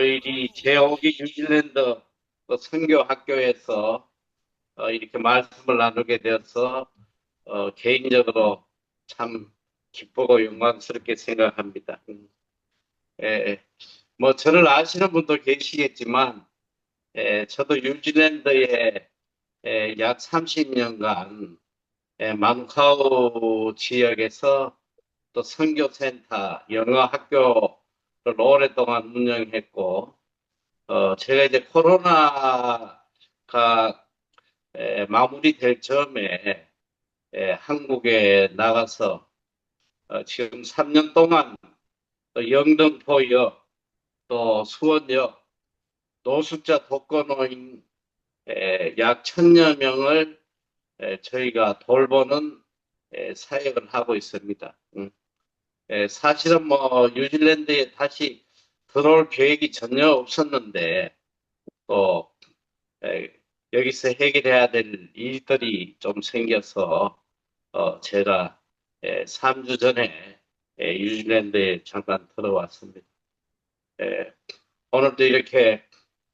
이 제옥이 뉴질랜드 또 선교 학교에서 이렇게 말씀을 나누게 되어서 개인적으로 참 기쁘고 영광스럽게 생각합니다. 예, 뭐 저를 아시는 분도 계시겠지만 저도 뉴질랜드에 약 30년간 망카우 지역에서 또 선교센터, 영어 학교를 오랫동안 운영했고 제가 이제 코로나가 마무리될 즈음에 한국에 나가서 지금 3년 동안 또 영등포역, 또 수원역, 노숙자 독거노인 약 1000여 명을 저희가 돌보는 사역을 하고 있습니다. 사실은 뭐 뉴질랜드에 다시 들어올 계획이 전혀 없었는데 또 여기서 해결해야 될 일들이 좀 생겨서 제가 3주 전에 뉴질랜드에 잠깐 들어왔습니다. 오늘도 이렇게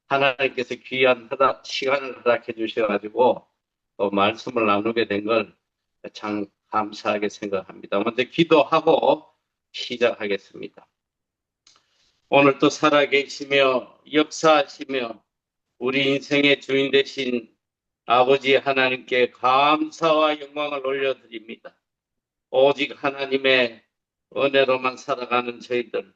하나님께서 귀한 시간을 허락해 주셔가지고 또 말씀을 나누게 된 걸 참 감사하게 생각합니다. 먼저 기도하고 시작하겠습니다. 오늘도 살아계시며 역사하시며 우리 인생의 주인 되신 아버지 하나님께 감사와 영광을 올려드립니다. 오직 하나님의 은혜로만 살아가는 저희들,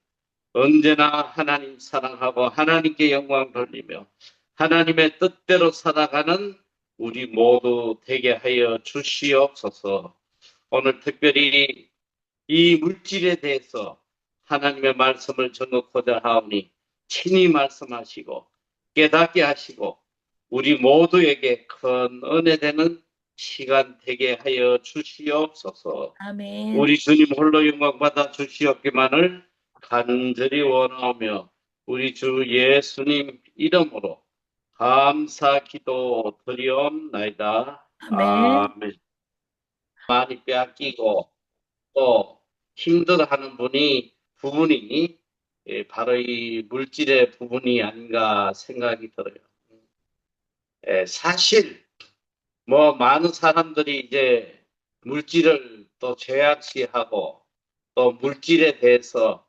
언제나 하나님 사랑하고 하나님께 영광 돌리며 하나님의 뜻대로 살아가는 우리 모두 되게 하여 주시옵소서. 오늘 특별히 이 물질에 대해서 하나님의 말씀을 전하고자 하오니 친히 말씀하시고 깨닫게 하시고 우리 모두에게 큰 은혜 되는 시간 되게 하여 주시옵소서. 아멘. 우리 주님 홀로 영광 받아 주시옵기만을 간절히 원하오며 우리 주 예수님 이름으로 감사 기도 드리옵나이다. 아멘. 아멘. 많이 빼앗기고 또 힘들어하는 부분이 바로 이 물질의 부분이 아닌가 생각이 들어요. 사실 뭐 많은 사람들이 이제 물질을 또 죄악시하고 또 물질에 대해서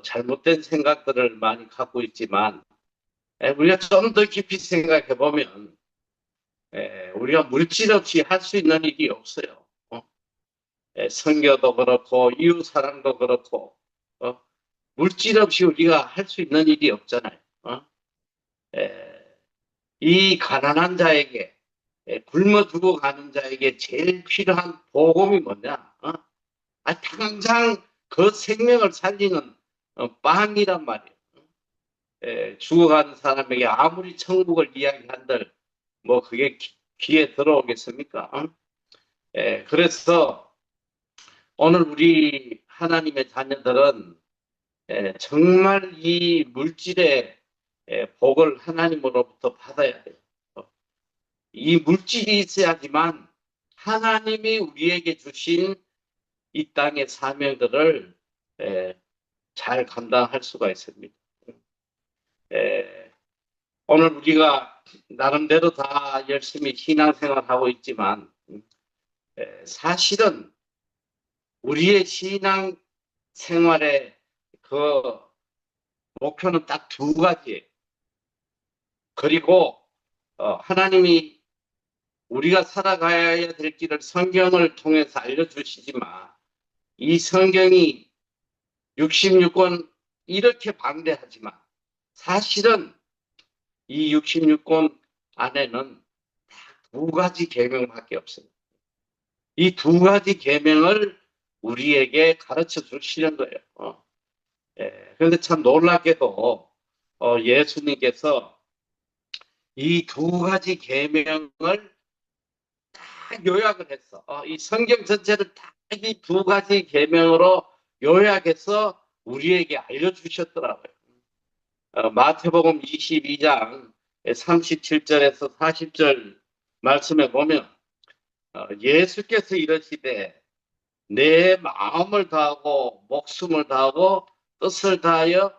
잘못된 생각들을 많이 갖고 있지만 우리가 좀 더 깊이 생각해 보면 우리가 물질 없이 할 수 있는 일이 없어요. 선교도 그렇고 이웃 사랑도 그렇고 물질 없이 우리가 할 수 있는 일이 없잖아요. 이 가난한 자에게 굶어 죽어가는 자에게 제일 필요한 복음이 뭐냐? 당장 그 생명을 살리는 빵이란 말이에요. 죽어가는 사람에게 아무리 천국을 이야기한들 뭐 그게 귀에 들어오겠습니까? 그래서 오늘 우리 하나님의 자녀들은 정말 이 물질의 복을 하나님으로부터 받아야 돼요. 이 물질이 있어야지만 하나님이 우리에게 주신 이 땅의 사명들을 잘 감당할 수가 있습니다. 오늘 우리가 나름대로 다 열심히 신앙생활하고 있지만 사실은 우리의 신앙생활의 그 목표는 딱 두 가지예요. 그리고 하나님이 우리가 살아가야 될 길을 성경을 통해서 알려주시지만 이 성경이 66권 이렇게 방대하지만 사실은 이 66권 안에는 두 가지 계명밖에 없어요. 이 두 가지 계명을 우리에게 가르쳐 주시는 거예요. 그런데 참 놀랍게도 예수님께서 이 두 가지 계명을 딱 요약을 했어. 이 성경 전체를 딱 이 두 가지 계명으로 요약해서 우리에게 알려주셨더라고요. 마태복음 22장 37절에서 40절 말씀에 보면 예수께서 이러시되 내 마음을 다하고 목숨을 다하고 뜻을 다하여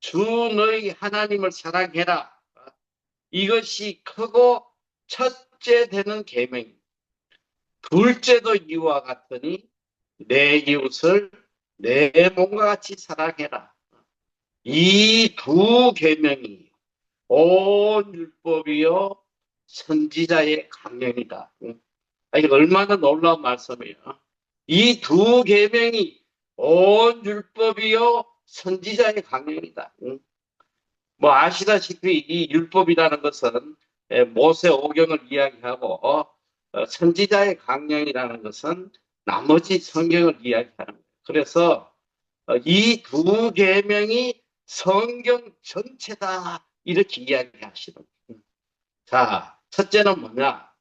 주 너희 하나님을 사랑해라. 이것이 크고 첫째 되는 계명. 둘째도 이와 같으니 내 이웃을 내 몸과 같이 사랑해라. 이 두 계명이 온 율법이요 선지자의 강령이다. 이게 얼마나 놀라운 말씀이에요. 이 두 계명이 온 율법이요 선지자의 강령이다. 뭐 아시다시피 이 율법이라는 것은 모세 오경을 이야기하고 선지자의 강령이라는 것은 나머지 성경을 이야기하는 거예요. 그래서 이 두 계명이 성경 전체다 이렇게 이야기하시는 거예요. 자, 첫째는 뭐냐?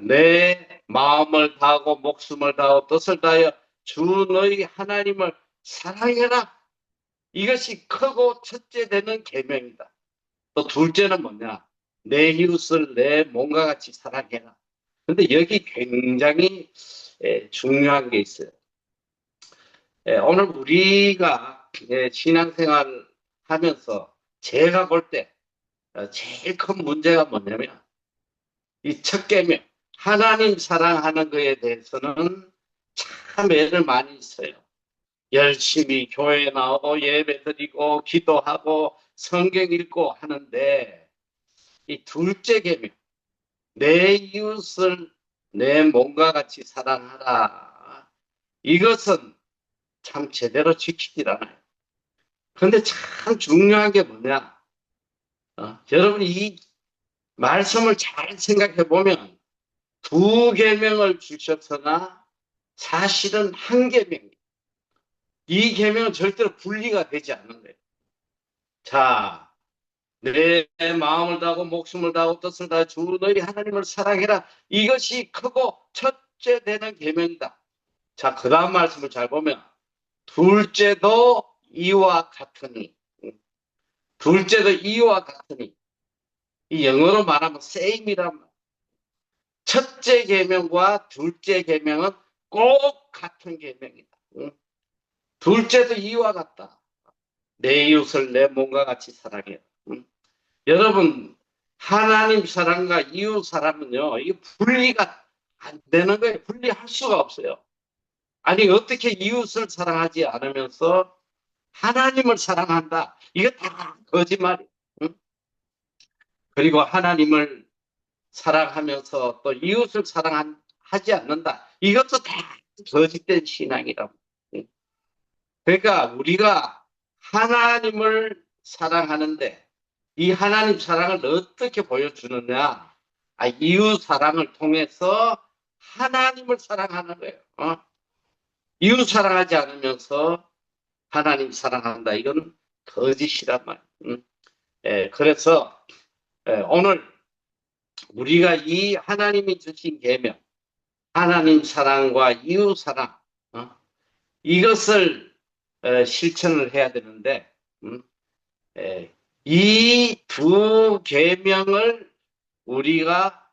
내 마음을 다하고 목숨을 다하고 뜻을 다하여 주 너희 하나님을 사랑해라. 이것이 크고 첫째 되는 계명이다. 또 둘째는 뭐냐? 내 이웃을 내 몸과 같이 사랑해라. 근데 여기 굉장히 중요한 게 있어요. 오늘 우리가 신앙생활 하면서 제가 볼 때 제일 큰 문제가 뭐냐면 이 첫 계명 하나님 사랑하는 것에 대해서는 참 애를 많이 써요. 열심히 교회 나오고 예배 드리고 기도하고 성경 읽고 하는데 이 둘째 계명 내 이웃을 내 몸과 같이 사랑하라. 이것은 참 제대로 지키질 않아요. 그런데 참 중요한 게 뭐냐? 여러분이 이 말씀을 잘 생각해 보면 두 계명을 주셨으나 사실은 한 계명이에요. 이 계명은 절대로 분리가 되지 않는 거예요. 자, 내 마음을 다하고 목숨을 다하고 뜻을 다하여 주 너희 하나님을 사랑해라. 이것이 크고 첫째 되는 계명이다. 자, 그 다음 말씀을 잘 보면 둘째도 이와 같으니 둘째도 이와 같으니 이 영어로 말하면 same이란 말. 첫째 계명과 둘째 계명은 꼭 같은 계명이다. 둘째도 이와 같다. 내 이웃을 내 몸과 같이 사랑해. 여러분 하나님 사랑과 이웃 사랑은요 이게 분리가 안 되는 거예요. 분리할 수가 없어요. 아니 어떻게 이웃을 사랑하지 않으면서 하나님을 사랑한다. 이거 다 거짓말이에요. 그리고 하나님을 사랑하면서 또 이웃을 사랑하지 않는다. 이것도 다 거짓된 신앙이라고. 그러니까 우리가 하나님을 사랑하는데 이 하나님 사랑을 어떻게 보여주느냐? 이웃 사랑을 통해서 하나님을 사랑하는 거예요. 이웃 사랑하지 않으면서 하나님 사랑한다. 이건 거짓이란 말이에요. 그래서 오늘 우리가 이 하나님이 주신 계명, 하나님 사랑과 이웃 사랑, 이것을 실천을 해야 되는데 이 두 계명을 우리가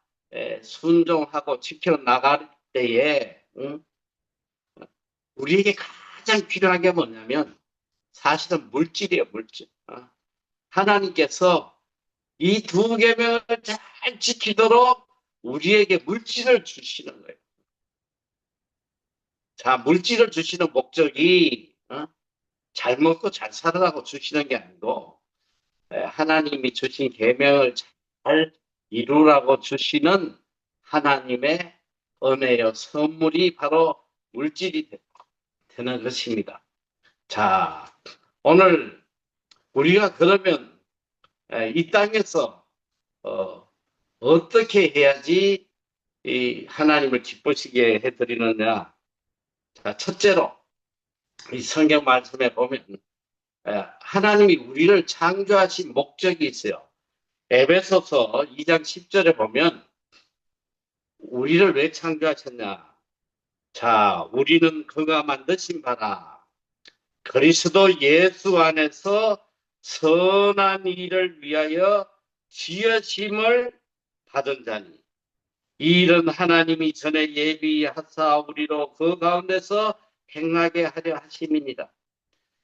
순종하고 지켜 나갈 때에 우리에게 가장 필요한 게 뭐냐면 사실은 물질이에요, 물질. 하나님께서 이 두 계명을 잘 지키도록 우리에게 물질을 주시는 거예요. 자, 물질을 주시는 목적이 잘 먹고 잘 살으라고 주시는 게 아니고 하나님이 주신 계명을 잘 이루라고 주시는 하나님의 은혜요 선물이 바로 물질이 되는 것입니다. 자, 오늘 우리가 그러면 이 땅에서 어떻게 해야지 이 하나님을 기쁘시게 해드리느냐? 자, 첫째로 이 성경 말씀에 보면 하나님이 우리를 창조하신 목적이 있어요. 에베소서 2장 10절에 보면 우리를 왜 창조하셨냐? 자, 우리는 그가 만드신 바라 그리스도 예수 안에서 선한 일을 위하여 지으심을 받은 자니 이 일은 하나님이 전에 예비하사 우리로 그 가운데서 행하게 하려 하심이니라.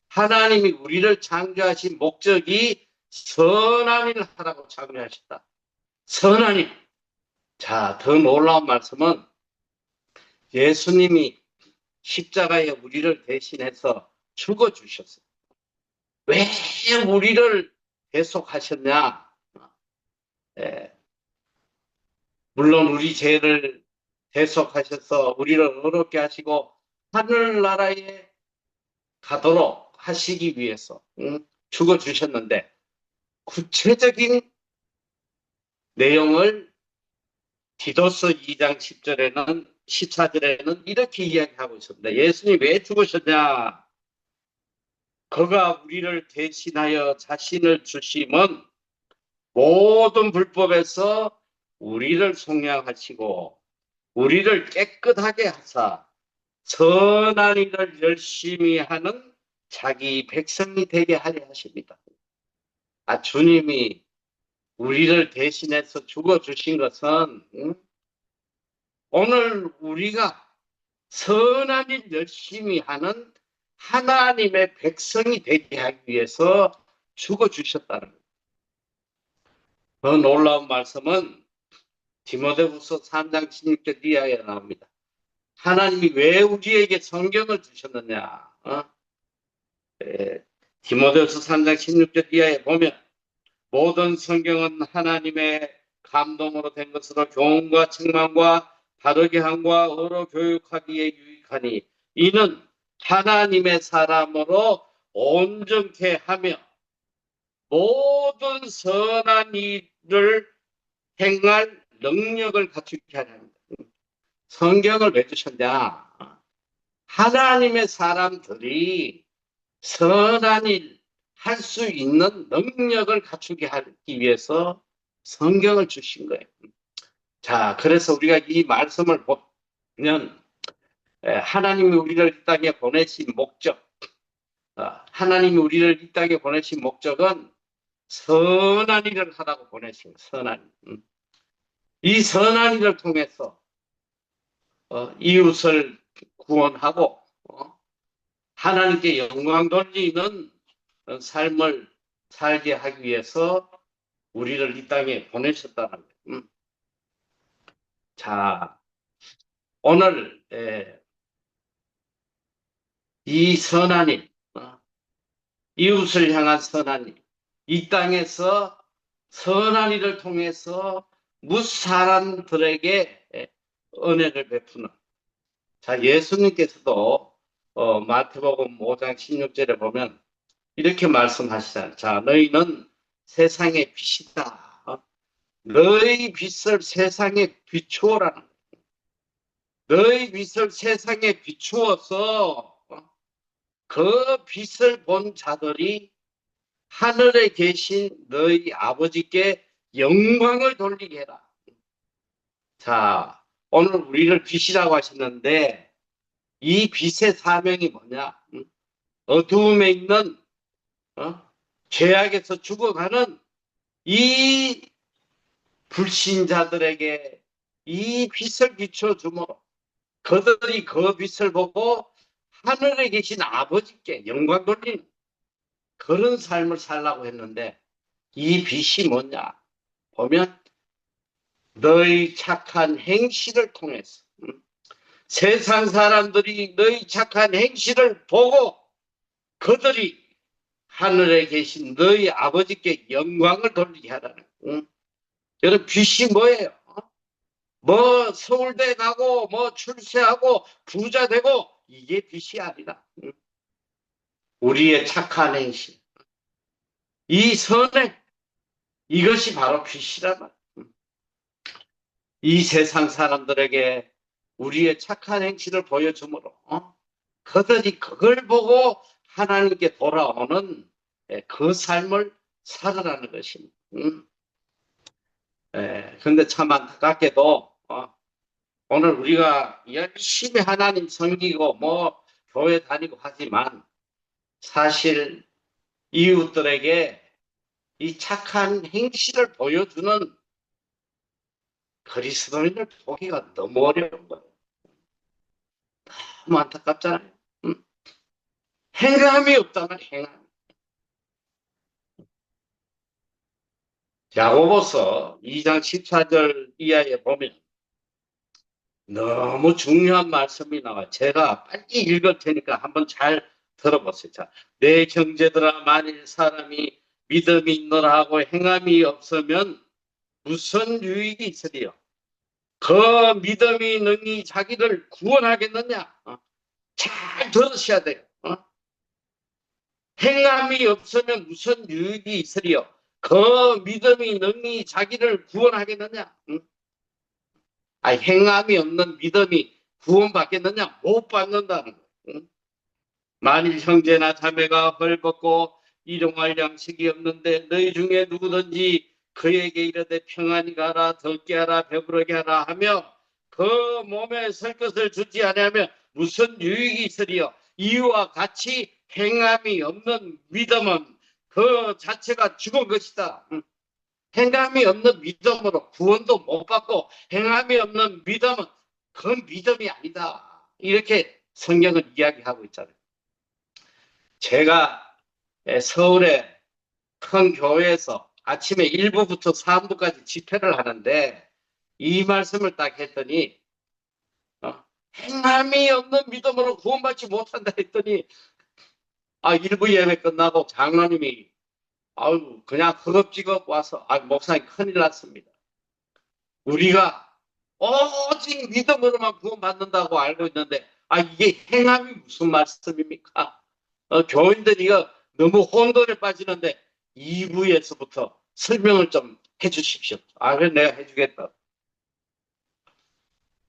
하나님이 우리를 창조하신 목적이 선한 일을 하라고 창조하셨다. 선한 일. 자, 더 놀라운 말씀은 예수님이 십자가에 우리를 대신해서 죽어주셨어요. 왜 우리를 대속하셨냐? 예, 물론 우리 죄를 대속하셔서 우리를 어렵게 하시고 하늘나라에 가도록 하시기 위해서 죽어주셨는데 구체적인 내용을 디도서 2장 10절에는 14절에는 이렇게 이야기하고 있습니다. 예수님 왜 죽으셨냐? 그가 우리를 대신하여 자신을 주심은 모든 불법에서 우리를 속량하시고 우리를 깨끗하게 하사 선한 일을 열심히 하는 자기 백성이 되게 하려 하십니다. 주님이 우리를 대신해서 죽어주신 것은 오늘 우리가 선한 일 열심히 하는 하나님의 백성이 되게 하기 위해서 죽어주셨다는 거예요. 더 놀라운 말씀은 디모데후서 3장 16절 이하에 나옵니다. 하나님이 왜 우리에게 성경을 주셨느냐? 디모데후서 3장 16절 이하에 보면 모든 성경은 하나님의 감동으로 된 것으로 교훈과 책망과 바르게 함과 의로 교육하기에 유익하니 이는 하나님의 사람으로 온전케 하며 모든 선한 일을 행할 능력을 갖추게 하려 합니다. 성경을 왜 주셨냐? 하나님의 사람들이 선한 일 할 수 있는 능력을 갖추게 하기 위해서 성경을 주신 거예요. 자, 그래서 우리가 이 말씀을 보면 하나님이 우리를 이 땅에 보내신 목적, 하나님이 우리를 이 땅에 보내신 목적은 선한 일을 하라고 보내신 선한 일. 이 선한 일을 통해서 이웃을 구원하고 하나님께 영광 돌리는 삶을 살게 하기 위해서 우리를 이 땅에 보내셨다는 거예요. 자, 오늘 이 선한 일, 이웃을 향한 선한 일, 이 땅에서 선한 일을 통해서 무사람들에게 은혜를 베푸는. 자, 예수님께서도 마태복음 5장 16절에 보면 이렇게 말씀하시잖아요. 자, 너희는 세상의 빛이다. 너희 빛을 세상에 비추어라는 거예요. 너희 빛을 세상에 비추어서 그 빛을 본 자들이 하늘에 계신 너희 아버지께 영광을 돌리게 해라. 자, 오늘 우리를 빛이라고 하셨는데 이 빛의 사명이 뭐냐? 어두움에 있는 죄악에서 죽어가는 이 불신자들에게 이 빛을 비춰주므로 그들이 그 빛을 보고 하늘에 계신 아버지께 영광 돌리는 그런 삶을 살라고 했는데 이 빛이 뭐냐? 보면 너희 착한 행실을 통해서 세상 사람들이 너희 착한 행실을 보고 그들이 하늘에 계신 너희 아버지께 영광을 돌리게 하라는. 여러분 빛이 뭐예요? 뭐 서울대 가고 뭐 출세하고 부자 되고 이게 빛이 아니라 우리의 착한 행실, 이 선행, 이것이 바로 빛이란 말이에요. 이 세상 사람들에게 우리의 착한 행실을 보여주므로 그들이 그걸 보고 하나님께 돌아오는 그 삶을 살아가는 것입니다. 근데 참 안타깝게도 오늘 우리가 열심히 하나님 섬기고 뭐 교회 다니고 하지만 사실 이웃들에게 이 착한 행실을 보여주는 그리스도인을 보기가 너무 어려운 거예요. 너무 안타깝잖아요. 행함이 없다면 행함. 야고보서 2장 14절 이하에 보면 너무 중요한 말씀이 나와. 제가 빨리 읽을 테니까 한번 잘 들어보세요. 자, 내 형제들아, 만일 사람이 믿음이 있노라 하고 행함이 없으면 무슨 유익이 있으리요? 그 믿음이 능히 자기를 구원하겠느냐? 잘 들으셔야 돼요. 행함이 없으면 무슨 유익이 있으리요? 그 믿음이 능히 자기를 구원하겠느냐? 행함이 없는 믿음이 구원받겠느냐? 못 받는다는 거예요. 만일 형제나 자매가 헐벗고 일용할 양식이 없는데 너희 중에 누구든지 그에게 이르되 평안히 가라, 덥게 하라, 배부르게 하라 하며 그 몸에 설 것을 주지 아니하면 무슨 유익이 있으리요? 이와 같이 행함이 없는 믿음은 그 자체가 죽은 것이다. 행함이 없는 믿음으로 구원도 못 받고 행함이 없는 믿음은 그건 믿음이 아니다. 이렇게 성경은 이야기하고 있잖아요. 제가 서울의 큰 교회에서 아침에 1부부터 3부까지 집회를 하는데 이 말씀을 딱 했더니 행함이 없는 믿음으로 구원받지 못한다 했더니 1부 예배 끝나고 장로님이 그냥 허겁지겁 와서 목사님 큰일 났습니다. 우리가 오직 믿음으로만 구원받는다고 알고 있는데 이게 행함이 무슨 말씀입니까? 교인들이 이거 너무 혼돈에 빠지는데 2부에서부터 설명을 좀 해주십시오. 그래 내가 해주겠다.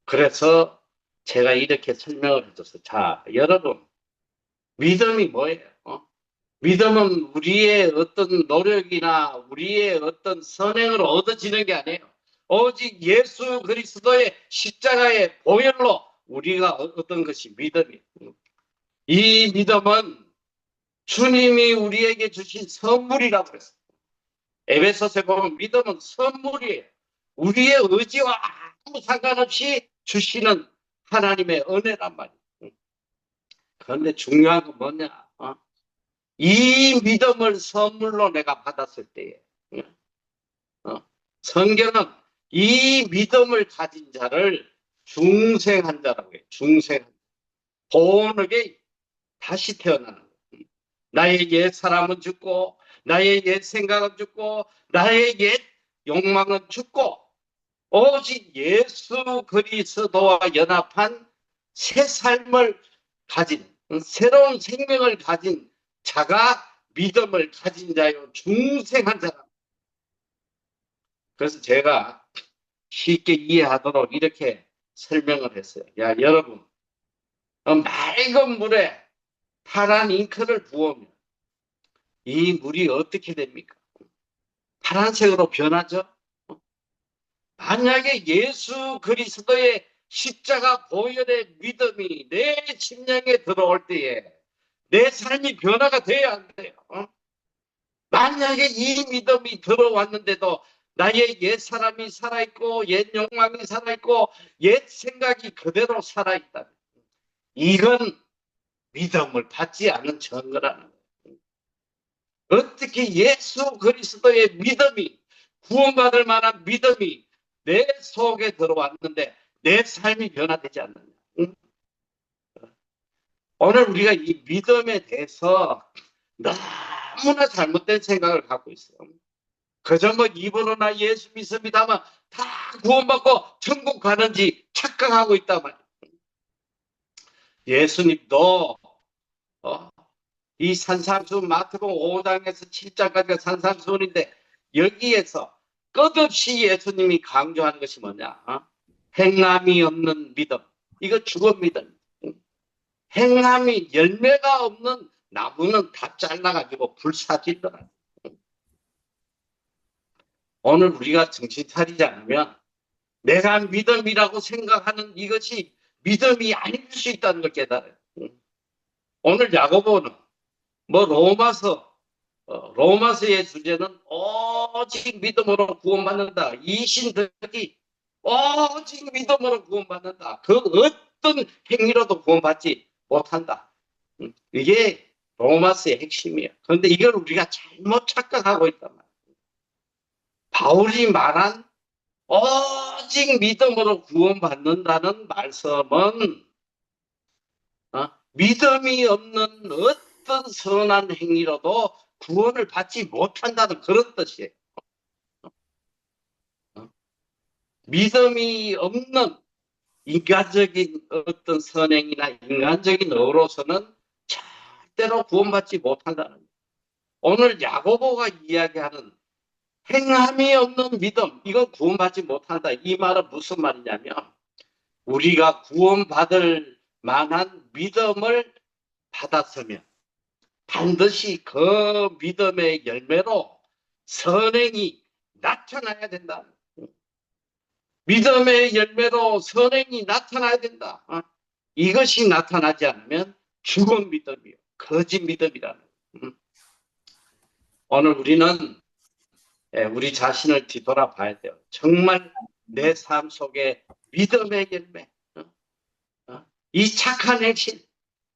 그래서 제가 이렇게 설명을 해줬어요. 자, 여러분, 믿음이 뭐예요? 믿음은 우리의 어떤 노력이나 우리의 어떤 선행으로 얻어지는 게 아니에요. 오직 예수 그리스도의 십자가의 보혈로 우리가 얻은 것이 믿음이에요. 이 믿음은 주님이 우리에게 주신 선물이라고 그랬어요. 에베소서에 보면 믿음은 선물이에요. 우리의 의지와 아무 상관없이 주시는 하나님의 은혜란 말이에요. 그런데 중요한 건 뭐냐? 이 믿음을 선물로 내가 받았을 때에 성경은 이 믿음을 가진 자를 중생한 자라고 해요. 중생한 본에게 다시 태어나는 거예요. 나의 옛 사람은 죽고 나의 옛 생각은 죽고 나의 옛 욕망은 죽고 오직 예수 그리스도와 연합한 새 삶을 가진 새로운 생명을 가진 자가 믿음을 가진 자요 중생한 자라. 그래서 제가 쉽게 이해하도록 이렇게 설명을 했어요. 야, 여러분, 맑은 물에 파란 잉크를 부으면 이 물이 어떻게 됩니까? 파란색으로 변하죠? 만약에 예수 그리스도의 십자가 보혈의 믿음이 내 심령에 들어올 때에 내 삶이 변화가 돼야 한대요. 만약에 이 믿음이 들어왔는데도 나의 옛 사람이 살아있고 옛 욕망이 살아있고 옛 생각이 그대로 살아있다. 이건 믿음을 받지 않은 증거라는 거예요. 어떻게 예수 그리스도의 믿음이 구원받을 만한 믿음이 내 속에 들어왔는데 내 삶이 변화되지 않느냐. 오늘 우리가 이 믿음에 대해서 너무나 잘못된 생각을 갖고 있어요. 그저 입으로나 예수 믿습니다 하면 다 구원받고 천국 가는지 착각하고 있단 말이에요. 예수님도 이 산상수훈 마태복음 5장에서 7장까지가 산상수훈인데 여기에서 끝없이 예수님이 강조하는 것이 뭐냐? 행함이 없는 믿음. 이거 죽은 믿음. 행함이 열매가 없는 나무는 다 잘라가지고 불사질더라. 오늘 우리가 정신 차리지 않으면 내가 믿음이라고 생각하는 이것이 믿음이 아닐 수 있다는 걸 깨달아요. 오늘 야고보는 로마서의 주제는 오직 믿음으로 구원받는다. 이신득이 오직 믿음으로 구원받는다. 그 어떤 행위로도 구원받지 못한다. 이게 로마스의 핵심이에요. 그런데 이걸 우리가 잘못 착각하고 있단 말이에요. 바울이 말한 오직 믿음으로 구원받는다는 말씀은 믿음이 없는 어떤 선한 행위로도 구원을 받지 못한다는 그런 뜻이에요. 믿음이 없는 인간적인 어떤 선행이나 인간적인 의로서는 절대로 구원받지 못한다는 거예요. 오늘 야고보가 이야기하는 행함이 없는 믿음, 이건 구원받지 못한다. 이 말은 무슨 말이냐면 우리가 구원받을 만한 믿음을 받았으면 반드시 그 믿음의 열매로 선행이 나타나야 된다. 믿음의 열매로 선행이 나타나야 된다. 이것이 나타나지 않으면 죽은 믿음이요. 거짓 믿음이라는. 오늘 우리는 우리 자신을 뒤돌아봐야 돼요. 정말 내 삶 속에 믿음의 열매, 이 착한 행실,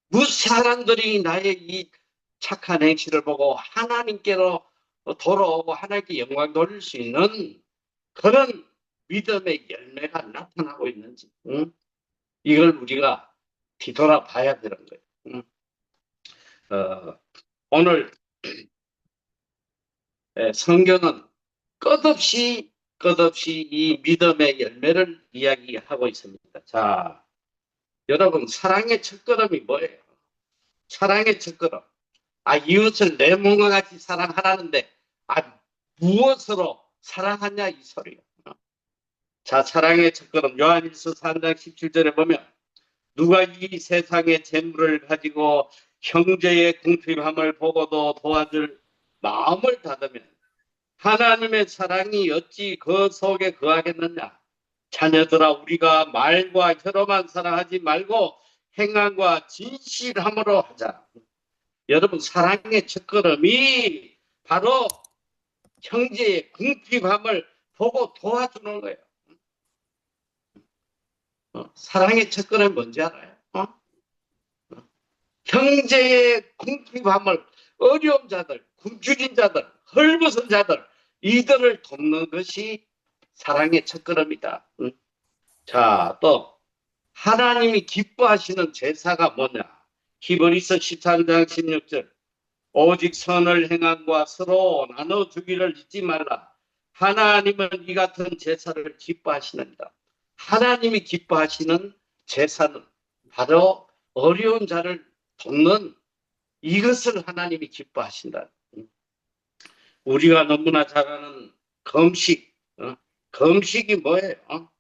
무슨 사람들이 나의 이 착한 행실을 보고 하나님께로 돌아오고 하나님께 영광 돌릴 수 있는 그런 믿음의 열매가 나타나고 있는지, 이걸 우리가 뒤돌아봐야 되는 거예요. 오늘 성경은 끝없이 이 믿음의 열매를 이야기하고 있습니다. 자, 여러분, 사랑의 첫걸음이 뭐예요? 사랑의 첫걸음. 이웃을 내 몸과 같이 사랑하라는데, 무엇으로 사랑하냐, 이 소리예요. 자, 사랑의 첫걸음. 요한일서 3장 17절에 보면, 누가 이 세상의 재물을 가지고 형제의 궁핍함을 보고도 도와줄 마음을 닫으면 하나님의 사랑이 어찌 그 속에 거하겠느냐. 자녀들아, 우리가 말과 혀로만 사랑하지 말고 행함과 진실함으로 하자. 여러분, 사랑의 첫걸음이 바로 형제의 궁핍함을 보고 도와주는 거예요. 사랑의 첫걸음이 뭔지 알아요? 형제의 궁핍함을, 어려운 자들, 굶주린 자들, 헐벗은 자들, 이들을 돕는 것이 사랑의 첫걸음이다. 자, 또 하나님이 기뻐하시는 제사가 뭐냐? 히브리서 13장 16절. 오직 선을 행함과 서로 나눠주기를 잊지 말라. 하나님은 이 같은 제사를 기뻐하시는다. 하나님이 기뻐하시는 제사는 바로 어려운 자를 돕는 이것을 하나님이 기뻐하신다. 우리가 너무나 잘 아는 금식. 금식이 뭐예요?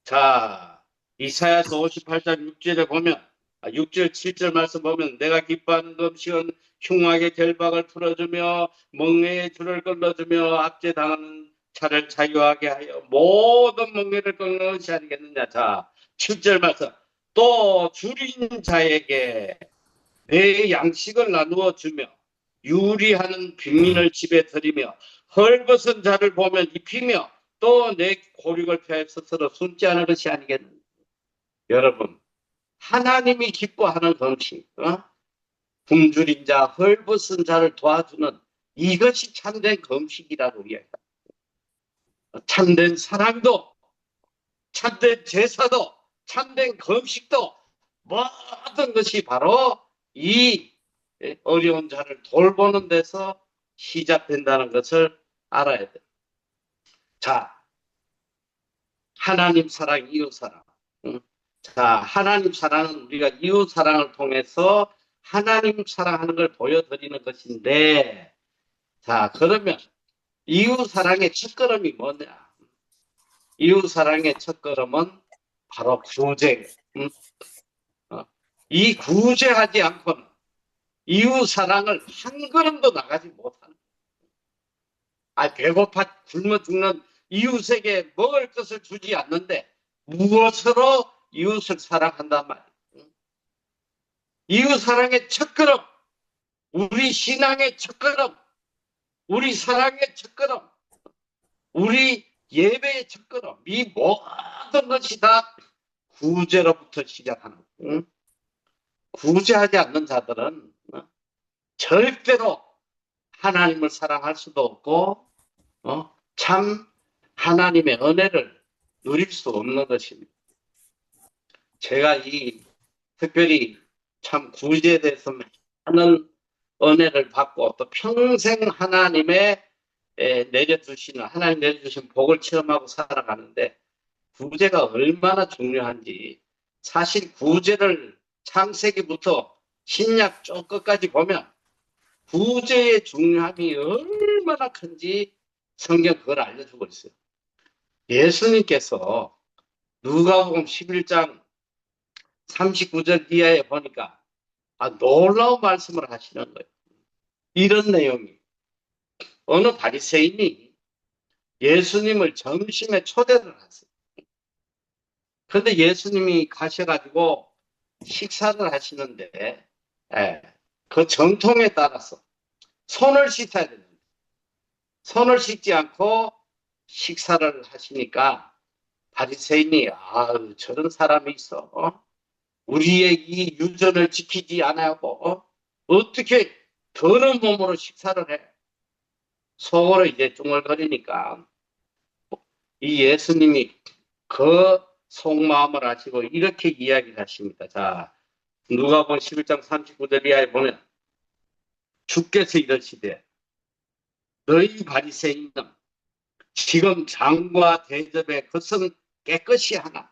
자, 이사야서 58장 6절에 보면 6절 7절 말씀 보면 내가 기뻐하는 금식은 흉악의 결박을 풀어주며 멍에의 줄을 끌어주며 압제당하는 자를 자유하게 하여 모든 멍에를 끊는 것이 아니겠느냐. 자, 7절 말씀. 또 줄인 자에게 내 양식을 나누어 주며 유리하는 빈민을 집에 들이며 헐벗은 자를 보면 입히며 또 내 고륙을 피하여 스스로 숨지 않을 것이 아니겠느냐. 여러분, 하나님이 기뻐하는 금식, 굶주린 자, 헐벗은 자를 도와주는 이것이 참된 금식이라고 이야기합니다. 참된 사랑도, 참된 제사도, 참된 금식도 모든 것이 바로 이 어려운 자를 돌보는 데서 시작된다는 것을 알아야 돼요. 자, 하나님 사랑, 이웃 사랑. 자, 하나님 사랑은 우리가 이웃 사랑을 통해서 하나님 사랑하는 걸 보여드리는 것인데, 자, 그러면 이웃 사랑의 첫걸음이 뭐냐? 이웃 사랑의 첫걸음은 바로 구제예요. 이 구제하지 않고는 이웃 사랑을 한 걸음도 나가지 못하는. 배고파 굶어 죽는 이웃에게 먹을 것을 주지 않는데 무엇으로 이웃을 사랑한단 말이에요. 이웃 사랑의 첫걸음, 우리 신앙의 첫걸음, 우리 사랑의 첫걸음, 우리 예배의 첫걸음, 이 모든 것이 다 구제로부터 시작하는. 구제하지 않는 자들은 절대로 하나님을 사랑할 수도 없고 참 하나님의 은혜를 누릴 수 없는 것입니다. 제가 특별히 참 구제에 대해서 많은 은혜를 받고 또 평생 하나님 내려주신 복을 체험하고 살아가는데 구제가 얼마나 중요한지 사실 구제를 창세기부터 신약 쪽 끝까지 보면 구제의 중요함이 얼마나 큰지 성경 그걸 알려주고 있어요. 예수님께서 누가복음 11장 39절 이하에 보니까 놀라운 말씀을 하시는 거예요. 이런 내용이 어느 바리새인이 예수님을 점심에 초대를 하세요. 그런데 예수님이 가셔가지고 식사를 하시는데 그 정통에 따라서 손을 씻어야 되는데 손을 씻지 않고 식사를 하시니까 바리새인이 저런 사람이 있어. 우리의 이 유전을 지키지 않아고 어떻게 더러운 몸으로 식사를 해. 속으로 이제 중얼거리니까 이 예수님이 그 속마음을 아시고 이렇게 이야기를 하십니다. 자, 누가복음 11장 39절 이하에 보면 주께서 이러시되 너희 바리새인은 지금 장과 대접의 것은 깨끗이 하나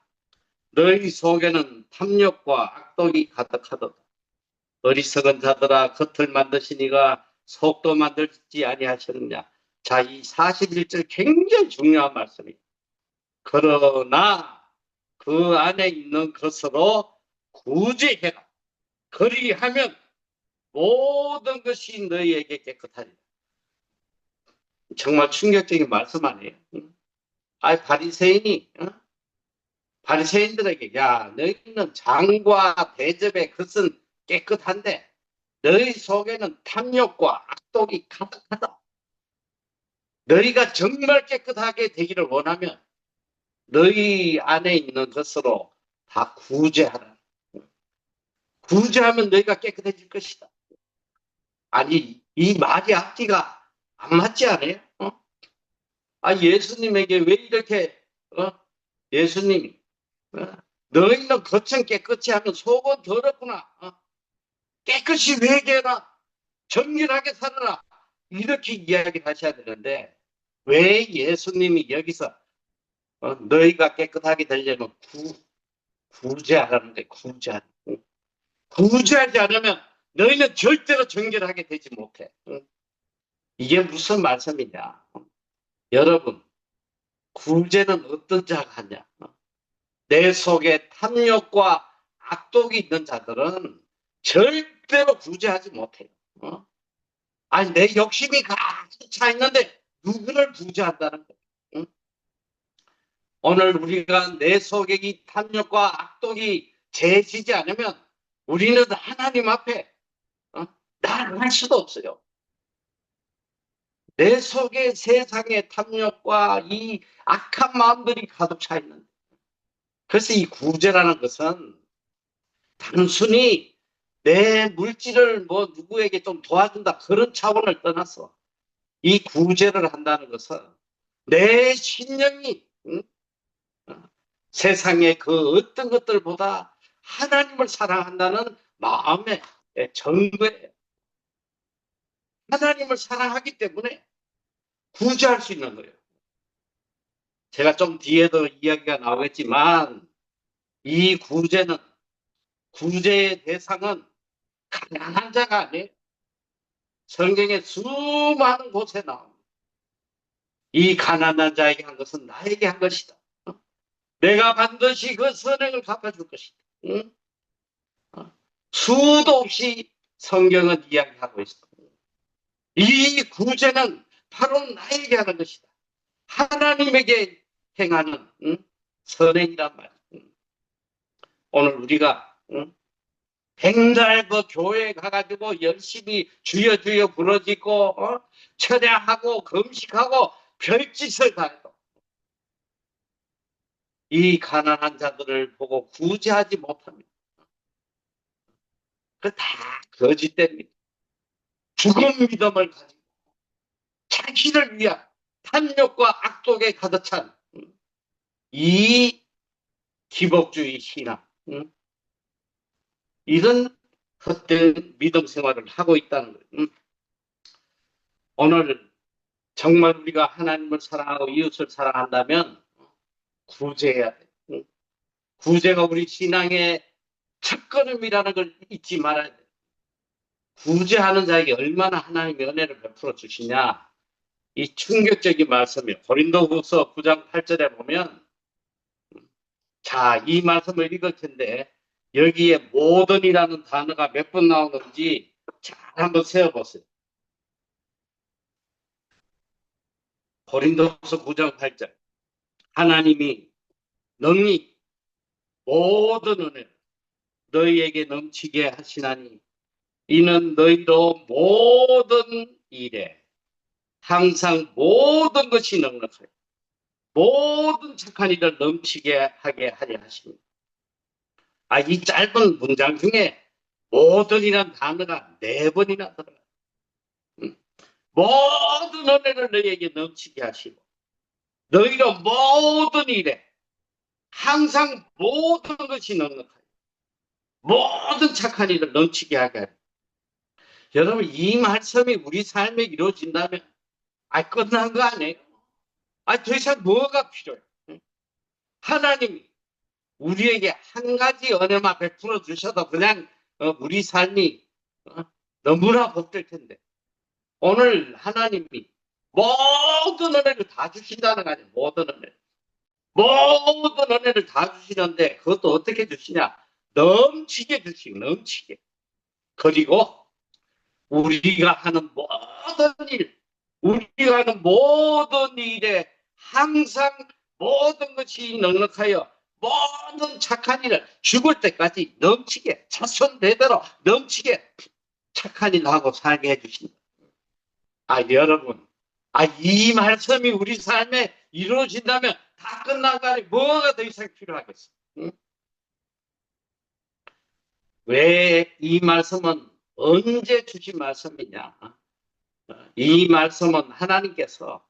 너희 속에는 탐욕과 악독이 가득하도다. 어리석은 자들아 겉을 만드시니가 속도 만들지 아니하셨느냐. 자, 이 41절 굉장히 중요한 말씀입니다. 그러나 그 안에 있는 것으로 구제해라. 그리하면 모든 것이 너희에게 깨끗하리라. 정말 충격적인 말씀 아니에요? 바리새인들에게 너희는 장과 대접의 것은 깨끗한데 너희 속에는 탐욕과 악독이 가득하다. 너희가 정말 깨끗하게 되기를 원하면 너희 안에 있는 것으로 다 구제하라. 구제하면 너희가 깨끗해질 것이다. 아니, 이 말이 앞뒤가 안 맞지 않아요? 예수님에게 왜 이렇게 예수님이 너희는 겉은 깨끗이 하면 속은 더럽구나. 깨끗이 회개해라. 정결하게 살아라. 이렇게 이야기를 하셔야 되는데 왜 예수님이 여기서 너희가 깨끗하게 되려면 구제하라는데 구제하지 않으면 너희는 절대로 정결하게 되지 못해. 이게 무슨 말씀이냐. 여러분 구제는 어떤 자가 하냐. 내 속에 탐욕과 악독이 있는 자들은 절대로 구제하지 못해요. 내 욕심이 가득 차 있는데 누구를 구제한다는 거예요. 오늘 우리가 내 속에 이 탐욕과 악독이 제지지 않으면 우리는 하나님 앞에 나아갈 수도 없어요. 내 속에 세상의 탐욕과 이 악한 마음들이 가득 차 있는데 그래서 이 구제라는 것은 단순히 내 물질을 누구에게 좀 도와준다 그런 차원을 떠나서 이 구제를 한다는 것은 내 신령이 세상의 그 어떤 것들보다 하나님을 사랑한다는 마음의 증거예요. 하나님을 사랑하기 때문에 구제할 수 있는 거예요. 제가 좀 뒤에도 이야기가 나오겠지만 이 구제의 대상은 가난한 자가 아니에요. 성경에 수많은 곳에 나옵니다. 이 가난한 자에게 한 것은 나에게 한 것이다. 내가 반드시 그 선행을 갚아줄 것이다. 수도 없이 성경은 이야기하고 있습니다. 이 구제는 바로 나에게 하는 것이다. 하나님에게 행하는 선행이란 말이야. 오늘 우리가 백날 교회에 가가지고 열심히 주여 주여 부르짖고 철야하고 금식하고 별짓을 다 해도 이 가난한 자들을 보고 구제하지 못합니다. 그 다 거짓됩니다. 죽은 믿음을 가지고 자기를 위한 탐욕과 악독에 가득 찬 이 기복주의 신앙, 이런 헛된 믿음 생활을 하고 있다는 거예요. 오늘 정말 우리가 하나님을 사랑하고 이웃을 사랑한다면 구제해야 돼. 구제가 우리 신앙의 첫걸음이라는 걸 잊지 말아야 돼. 구제하는 자에게 얼마나 하나님의 은혜를 베풀어 주시냐. 이 충격적인 말씀이 고린도후서 9장 8절에 보면, 자, 이 말씀을 읽을 텐데 여기에 모든이라는 단어가 몇 번 나오는지 잘 한번 세어보세요. 고린도후서 9장 8절. 하나님이 능히 모든 은혜를 너희에게 넘치게 하시나니 이는 너희로 모든 일에 항상 모든 것이 넉넉하여 모든 착한 일을 넘치게 하게 하려 하십니다. 이 짧은 문장 중에 모든이라는 단어가 4번이나 들어가요. 모든 은혜를 너희에게 넘치게 하시고 너희로 모든 일에 항상 모든 것이 넉넉하여 모든 착한 일을 넘치게 하게 하려. 여러분, 이 말씀이 우리 삶에 이루어진다면 끝난 거 아니에요? 더 이상 뭐가 필요해요? 하나님이 우리에게 한 가지 은혜만 베풀어 주셔도 그냥 우리 삶이 너무나 복될 텐데, 오늘 하나님이 모든 은혜를 다 주신다는 거 아니에요? 모든 은혜를 다 주시는데 그것도 어떻게 주시냐? 넘치게 주시고, 넘치게. 그리고 우리가 하는 모든 일에 항상 모든 것이 넉넉하여 모든 착한 일을 죽을 때까지 넘치게, 자손대대로 넘치게 착한 일 하고 살게 해주신다. 여러분, 이 말씀이 우리 삶에 이루어진다면 다 끝난 거 아니에요? 뭐가 더 이상 필요하겠어? 응? 왜 이 말씀은 언제 주신 말씀이냐? 이 말씀은 하나님께서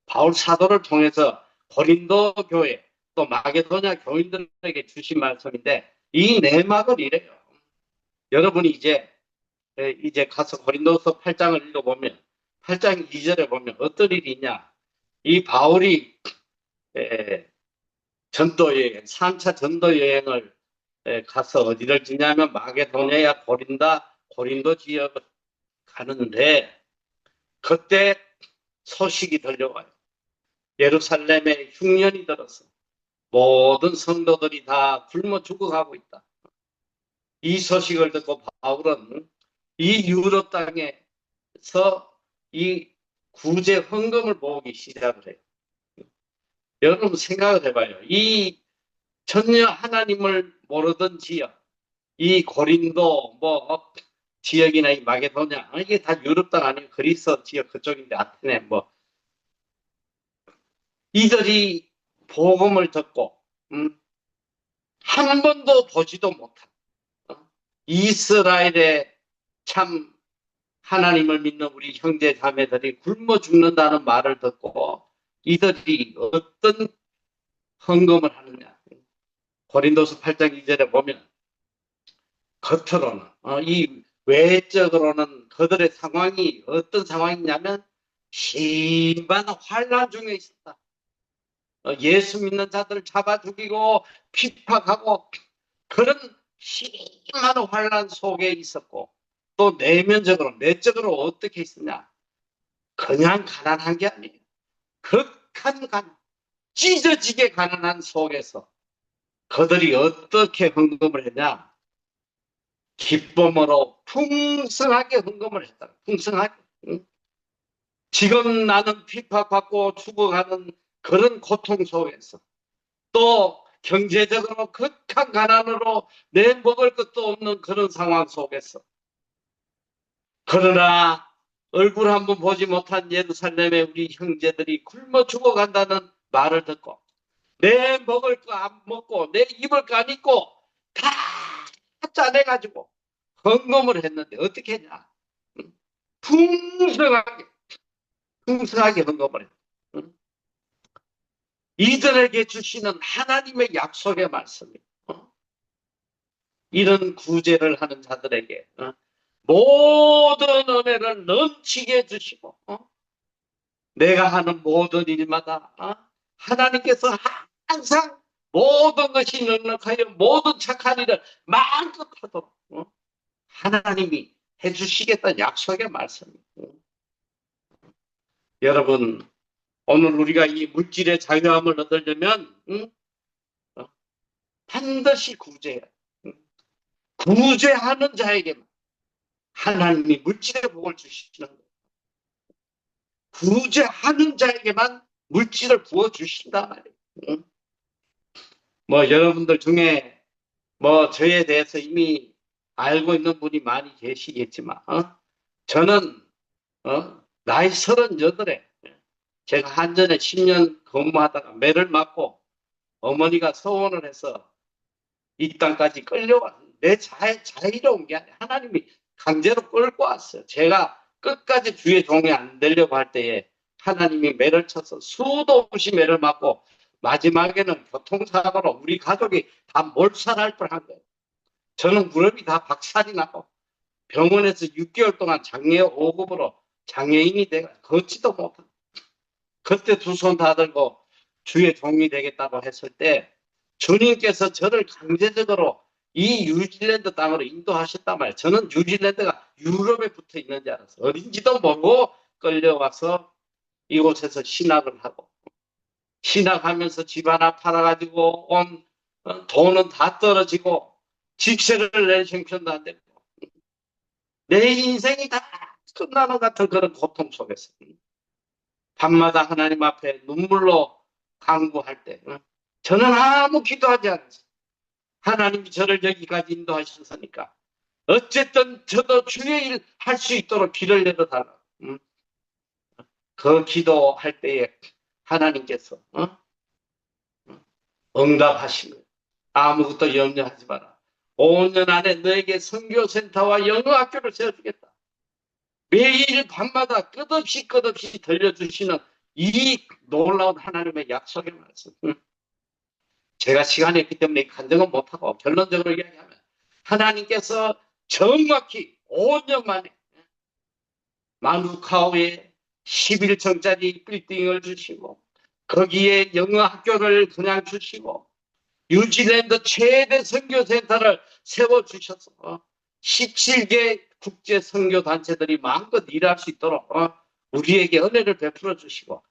바울 사도를 통해서 고린도 교회 또 마게도냐 교인들에게 주신 말씀인데, 이 내막은 이래요. 여러분이 이제 가서 고린도서 8장을 읽어보면 8장 2절에 보면 어떤 일이 있냐? 이 바울이 전도여행, 3차 전도여행을 가서 어디를 지냐면 마게도냐야 고린도 지역을 가는데, 그때 소식이 들려와요. 예루살렘에 흉년이 들어서 모든 성도들이 다 굶어 죽어가고 있다. 이 소식을 듣고 바울은 이 유럽 땅에서 이 구제 헌금을 모으기 시작을 해요. 여러분 생각을 해봐요. 이 전혀 하나님을 모르던 지역, 이 고린도 지역이나 이 마게도냐, 이게 다 유럽 땅 아니에요. 그리스 지역 그쪽인데, 아테네 이들이 복음을 듣고 한 번도 보지도 못한 이스라엘의 참 하나님을 믿는 우리 형제 자매들이 굶어 죽는다는 말을 듣고 이들이 어떤 헌금을 하느냐. 고린도서 8장 2절에 보면 겉으로는 이 외적으로는 그들의 상황이 어떤 상황이냐면 심한 환난 중에 있었다. 예수 믿는 자들을 잡아 죽이고 핍박하고 그런 심한 환난 속에 있었고, 또 내적으로 어떻게 있었냐? 그냥 가난한 게 아니에요. 극한 가난, 찢어지게 가난한 속에서 그들이 어떻게 헌금을 했냐? 기쁨으로 풍성하게 헌금을 했다. 풍성하게. 응? 지금 나는 핍박받고 죽어가는 그런 고통 속에서, 또 경제적으로 극한 가난으로 내 먹을 것도 없는 그런 상황 속에서, 그러나 얼굴 한번 보지 못한 예루살렘의 우리 형제들이 굶어 죽어간다는 말을 듣고 내 먹을 거 안 먹고 내 입을 거 안 입고 다 짜내가지고 헌금을 했는데 어떻게 했냐? 풍성하게 풍성하게 헌금을 했다. 응? 이들에게 주시는 하나님의 약속의 말씀이 이런 구제를 하는 자들에게 모든 은혜를 넘치게 해주시고 내가 하는 모든 일마다 하나님께서 항상 모든 것이 넉넉하여 모든 착한 일을 마음껏 하도록 하나님이 해주시겠다는 약속의 말씀입니다. 여러분 오늘 우리가 이 물질의 자유함을 얻으려면 반드시 구제해야 구제하는 자에게만 하나님이 물질의 복을 주시는 거예요. 구제하는 자에게만 물질을 부어주신단 말이에요. 뭐 여러분들 중에 뭐 저에 대해서 이미 알고 있는 분이 많이 계시겠지만 저는 나이 38에 제가 한전에 10년 근무하다가 매를 맞고 어머니가 서원을 해서 이 땅까지 끌려왔는데 내 자유로운 게 아니라 하나님이 강제로 끌고 왔어요. 제가 끝까지 주의 종이 안 되려고 할 때에 하나님이 매를 쳐서 수도 없이 매를 맞고 마지막에는 교통사고로 우리 가족이 다 몰살할 뻔한 거예요. 저는 무릎이 다 박살이 나고 병원에서 6개월 동안 장애 5급으로 장애인이 돼가 걷지도 못하고 그때 두 손 다 들고 주의 종이 되겠다고 했을 때 주님께서 저를 강제적으로 이 뉴질랜드 땅으로 인도하셨단 말이에요. 저는 뉴질랜드가 유럽에 붙어 있는 줄 알았어요. 어딘지도 모르고 끌려와서 이곳에서 신학을 하고 신학하면서 집 하나 팔아가지고 온 돈은 다 떨어지고 직세를 낼 형편도 안 되고 내 인생이 다 끝나는 같은 그런 고통 속에서 밤마다 하나님 앞에 눈물로 간구할 때 저는 아무 기도하지 않았어요. 하나님이 저를 여기까지 인도하셨으니까 어쨌든 저도 주의 일 할 수 있도록 길을 열어달라. 그 기도할 때에 하나님께서 응답하신 거예요. 아무것도 염려하지 마라. 5년 안에 너에게 선교센터와 영어학교를 세워주겠다. 매일 밤마다 끝없이 들려주시는 이 놀라운 하나님의 약속의 말씀. 제가 시간이 없기 때문에 간증은 못하고 결론적으로 이야기하면 하나님께서 정확히 5년 만에 마누카우에 11층짜리 빌딩을 주시고 거기에 영어학교를 그냥 주시고 뉴질랜드 최대 선교센터를 세워주셔서 17개 국제 선교단체들이 마음껏 일할 수 있도록 우리에게 은혜를 베풀어 주시고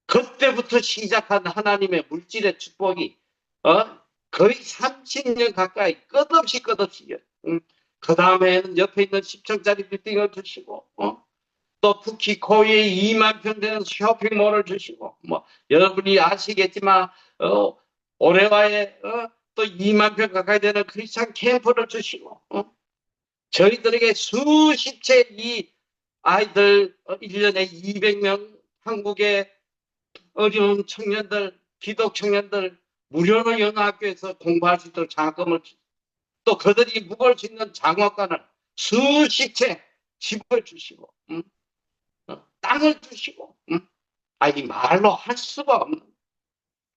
그때부터 시작한 하나님의 물질의 축복이 거의 30년 가까이 끝없이 그 다음에는 옆에 있는 10층짜리 빌딩을 주시고 또 푸키코이에 2만 평 되는 쇼핑몰을 주시고 뭐 여러분이 아시겠지만 오레와에 또 2만 평 가까이 되는 크리스찬 캠프를 주시고 저희들에게 수십 채 이 아이들 1년에 200명 한국의 어려운 청년들 기독 청년들 무료로 영어학교에서 공부할 수 있도록 장학금을 주시고 또 그들이 묵을 수 있는 장학관을 수십 채 집을 주시고 땅을 주시고 이 말로 할 수가 없는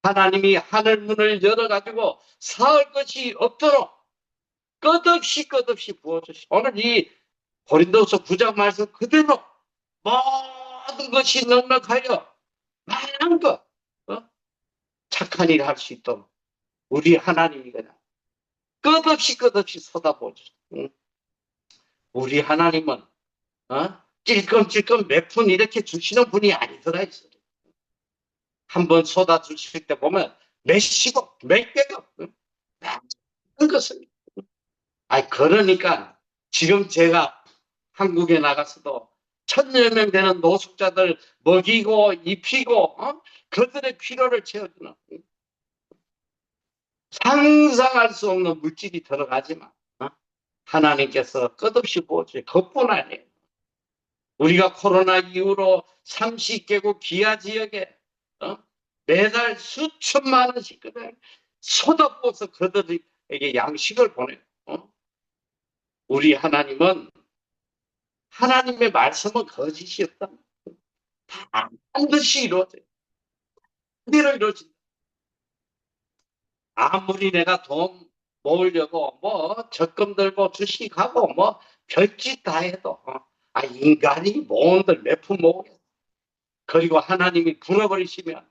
하나님이 하늘 문을 열어가지고 사을 것이 없도록 끝없이 부어주시고 오늘 이 고린도서 9장 말씀 그대로 모든 것이 넉넉하여 마음껏 착한 일을 할 수 있도록 우리 하나님이 그냥 끝없이 쏟아부어주시고 우리 하나님은 찔끔찔끔 몇 푼 이렇게 주시는 분이 아니더라. 한번 쏟아 주실 때 보면 몇십억, 몇백억 많은 것을 그러니까 지금 제가 한국에 나가서도 1000여 명 되는 노숙자들 먹이고 입히고 그들의 필요를 채워주는 상상할 수 없는 물질이 들어가지만 하나님께서 끝없이 부어주세요. 그뿐 아니에요. 우리가 코로나 이후로 30개국 기아 지역에 매달 수천만 원씩 쏟아부어서 그들에게 양식을 보내요. 우리 하나님은 하나님의 말씀은 거짓이 없다. 반드시 이루어져요. 그대로 이루어진다. 아무리 내가 돈 모으려고 뭐 적금 들고 주식하고 뭐 별짓 다 해도 인간이 모은들 몇 푼 모으겠어. 그리고 하나님이 불어버리시면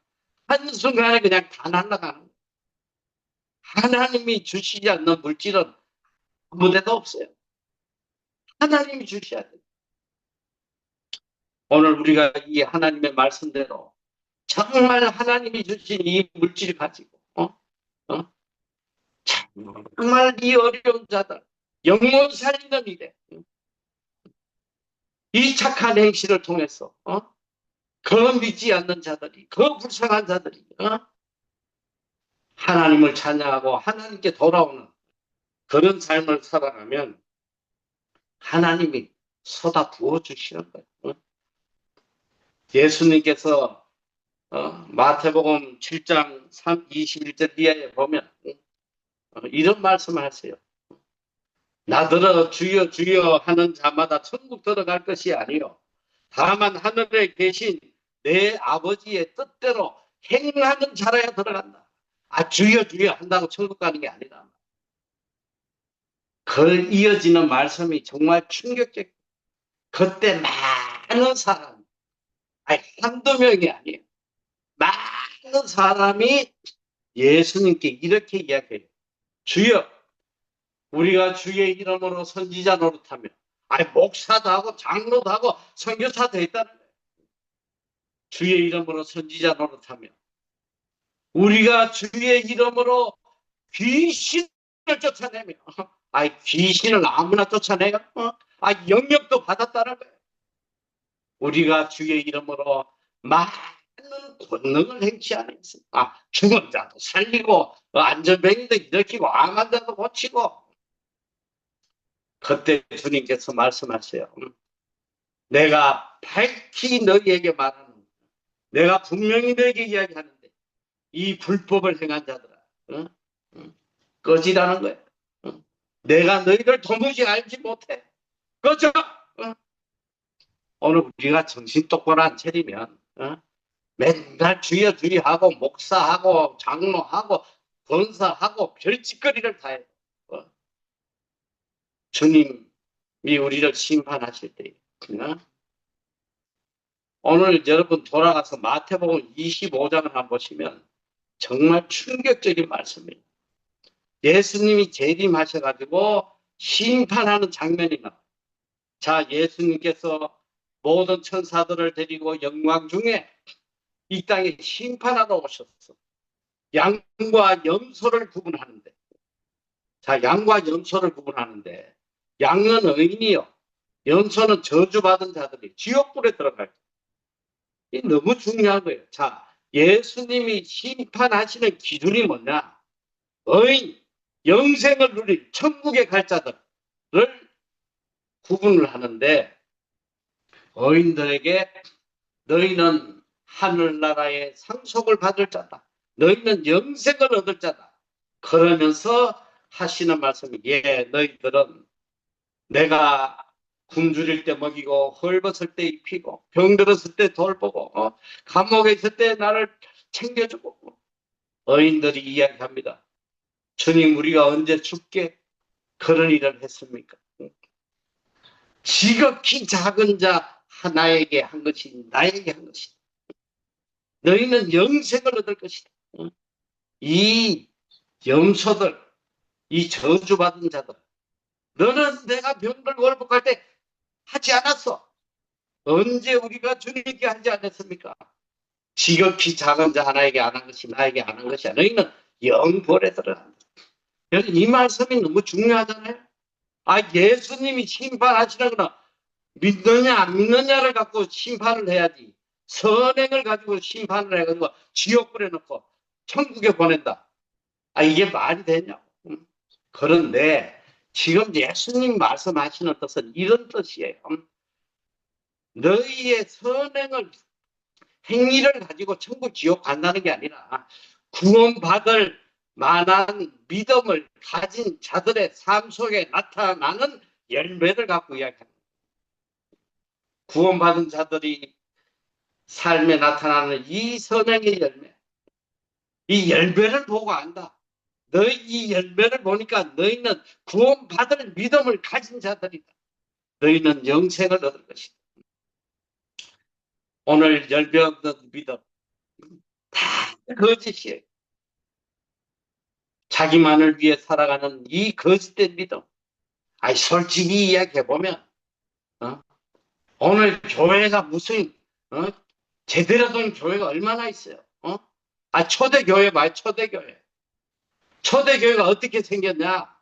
한순간에 그냥 다 날아가는 거예요. 하나님이 주시지 않는 물질은 아무데도 없어요. 하나님이 주셔야 돼요. 오늘 우리가 이 하나님의 말씀대로 정말 하나님이 주신 이 물질 가지고 어? 정말 이 어려운 자들 영혼 살리는 일에 이 착한 행실을 통해서 그 믿지 않는 자들이 그 불쌍한 자들이 하나님을 찬양하고 하나님께 돌아오는 그런 삶을 살아가면 하나님이 쏟아 부어 주시는 거예요. 예수님께서 마태복음 7장 21절 이하에 보면 이런 말씀을 하세요. 나더러 주여 주여 하는 자마다 천국 들어갈 것이 아니요 다만 하늘에 계신 내 아버지의 뜻대로 행하는 자라야 들어간다. 주여 주여 한다고 천국 가는 게 아니라. 그 이어지는 말씀이 정말 충격적. 그때 많은 사람, 한두 명이 아니에요. 많은 사람이 예수님께 이렇게 이야기해요. 주여, 우리가 주의 이름으로 선지자 노릇하며, 목사도 하고 장로도 하고 선교사도 했다는 거예요. 주의 이름으로 선지자 노릇하며, 우리가 주의 이름으로 귀신을 쫓아내며, 귀신을 아무나 쫓아내요? 영역도 받았다는 거예요. 우리가 주의 이름으로 많은 권능을 행치하는 죽은 자도 살리고 안전병이도 일으키고 암한 자도 고치고. 그때 주님께서 말씀하세요. 내가 밝히 너희에게 말하는, 내가 분명히 너희에게 이야기하는데 이 불법을 행한 자들아 꺼지라는 거예요. 내가 너희를 도무지 알지 못해. 꺼져. 오늘 우리가 정신 똑바로 안 차리면 맨날 주여 주여 하고 목사하고 장로하고 권사하고 별짓거리를 다 해요. 주님이 우리를 심판하실 때 오늘 여러분 돌아가서 마태복음 25장을 한번 보시면 정말 충격적인 말씀이에요. 예수님이 재림하셔가지고 심판하는 장면이 나와요. 자, 예수님께서 모든 천사들을 데리고 영광 중에 이 땅에 심판하러 오셨어. 양과 염소를 구분하는데, 자, 양과 염소를 구분하는데, 양은 의인이요, 염소는 저주받은 자들이 지옥불에 들어갈 거예요. 이 너무 중요한 거예요. 자, 예수님이 심판하시는 기준이 뭐냐? 의인, 영생을 누릴 천국에 갈 자들을 구분을 하는데, 의인들에게 너희는 하늘나라의 상속을 받을 자다. 너희는 영생을 얻을 자다. 그러면서 하시는 말씀이, 너희들은 내가 굶주릴 때 먹이고 헐벗을 때 입히고 병들었을 때 돌보고 감옥에 있을 때 나를 챙겨주고. 의인들이 이야기합니다. 주님, 우리가 언제 죽게 그런 일을 했습니까? 지극히 작은 자 하나에게 한 것이 나에게 한 것이다. 너희는 영생을 얻을 것이다. 이 염소들, 이 저주받은 자들, 너는 내가 병들고 월복할 때 하지 않았어. 언제 우리가 주님께 하지 않았습니까? 지극히 작은 자 하나에게 안 한 것이 나에게 안 한 것이야. 너희는 영벌에 들어간다. 여러분, 이 말씀이 너무 중요하잖아요. 예수님이 심판하시는 거는 믿느냐 안 믿느냐를 갖고 심판을 해야지. 선행을 가지고 심판을 해가지고 지옥불에 넣고 천국에 보낸다. 이게 말이 되냐고. 그런데 지금 예수님 말씀하시는 뜻은 이런 뜻이에요. 너희의 선행을, 행위를 가지고 천국 지옥 간다는 게 아니라 구원받을 만한 믿음을 가진 자들의 삶 속에 나타나는 열매를 갖고 이야기합니다. 구원받은 자들이 삶에 나타나는 이 선행의 열매, 이 열매를 보고 안다. 너희 이 열매를 보니까 너희는 구원받을 믿음을 가진 자들이다. 너희는 영생을 얻을 것이다. 오늘 열매 없는 믿음 다 거짓이에요. 자기만을 위해 살아가는 이 거짓된 믿음. 아니 솔직히 이야기해보면 오늘 교회가 무슨 제대로 된 교회가 얼마나 있어요. 초대교회 말 초대교회. 초대교회가 어떻게 생겼냐.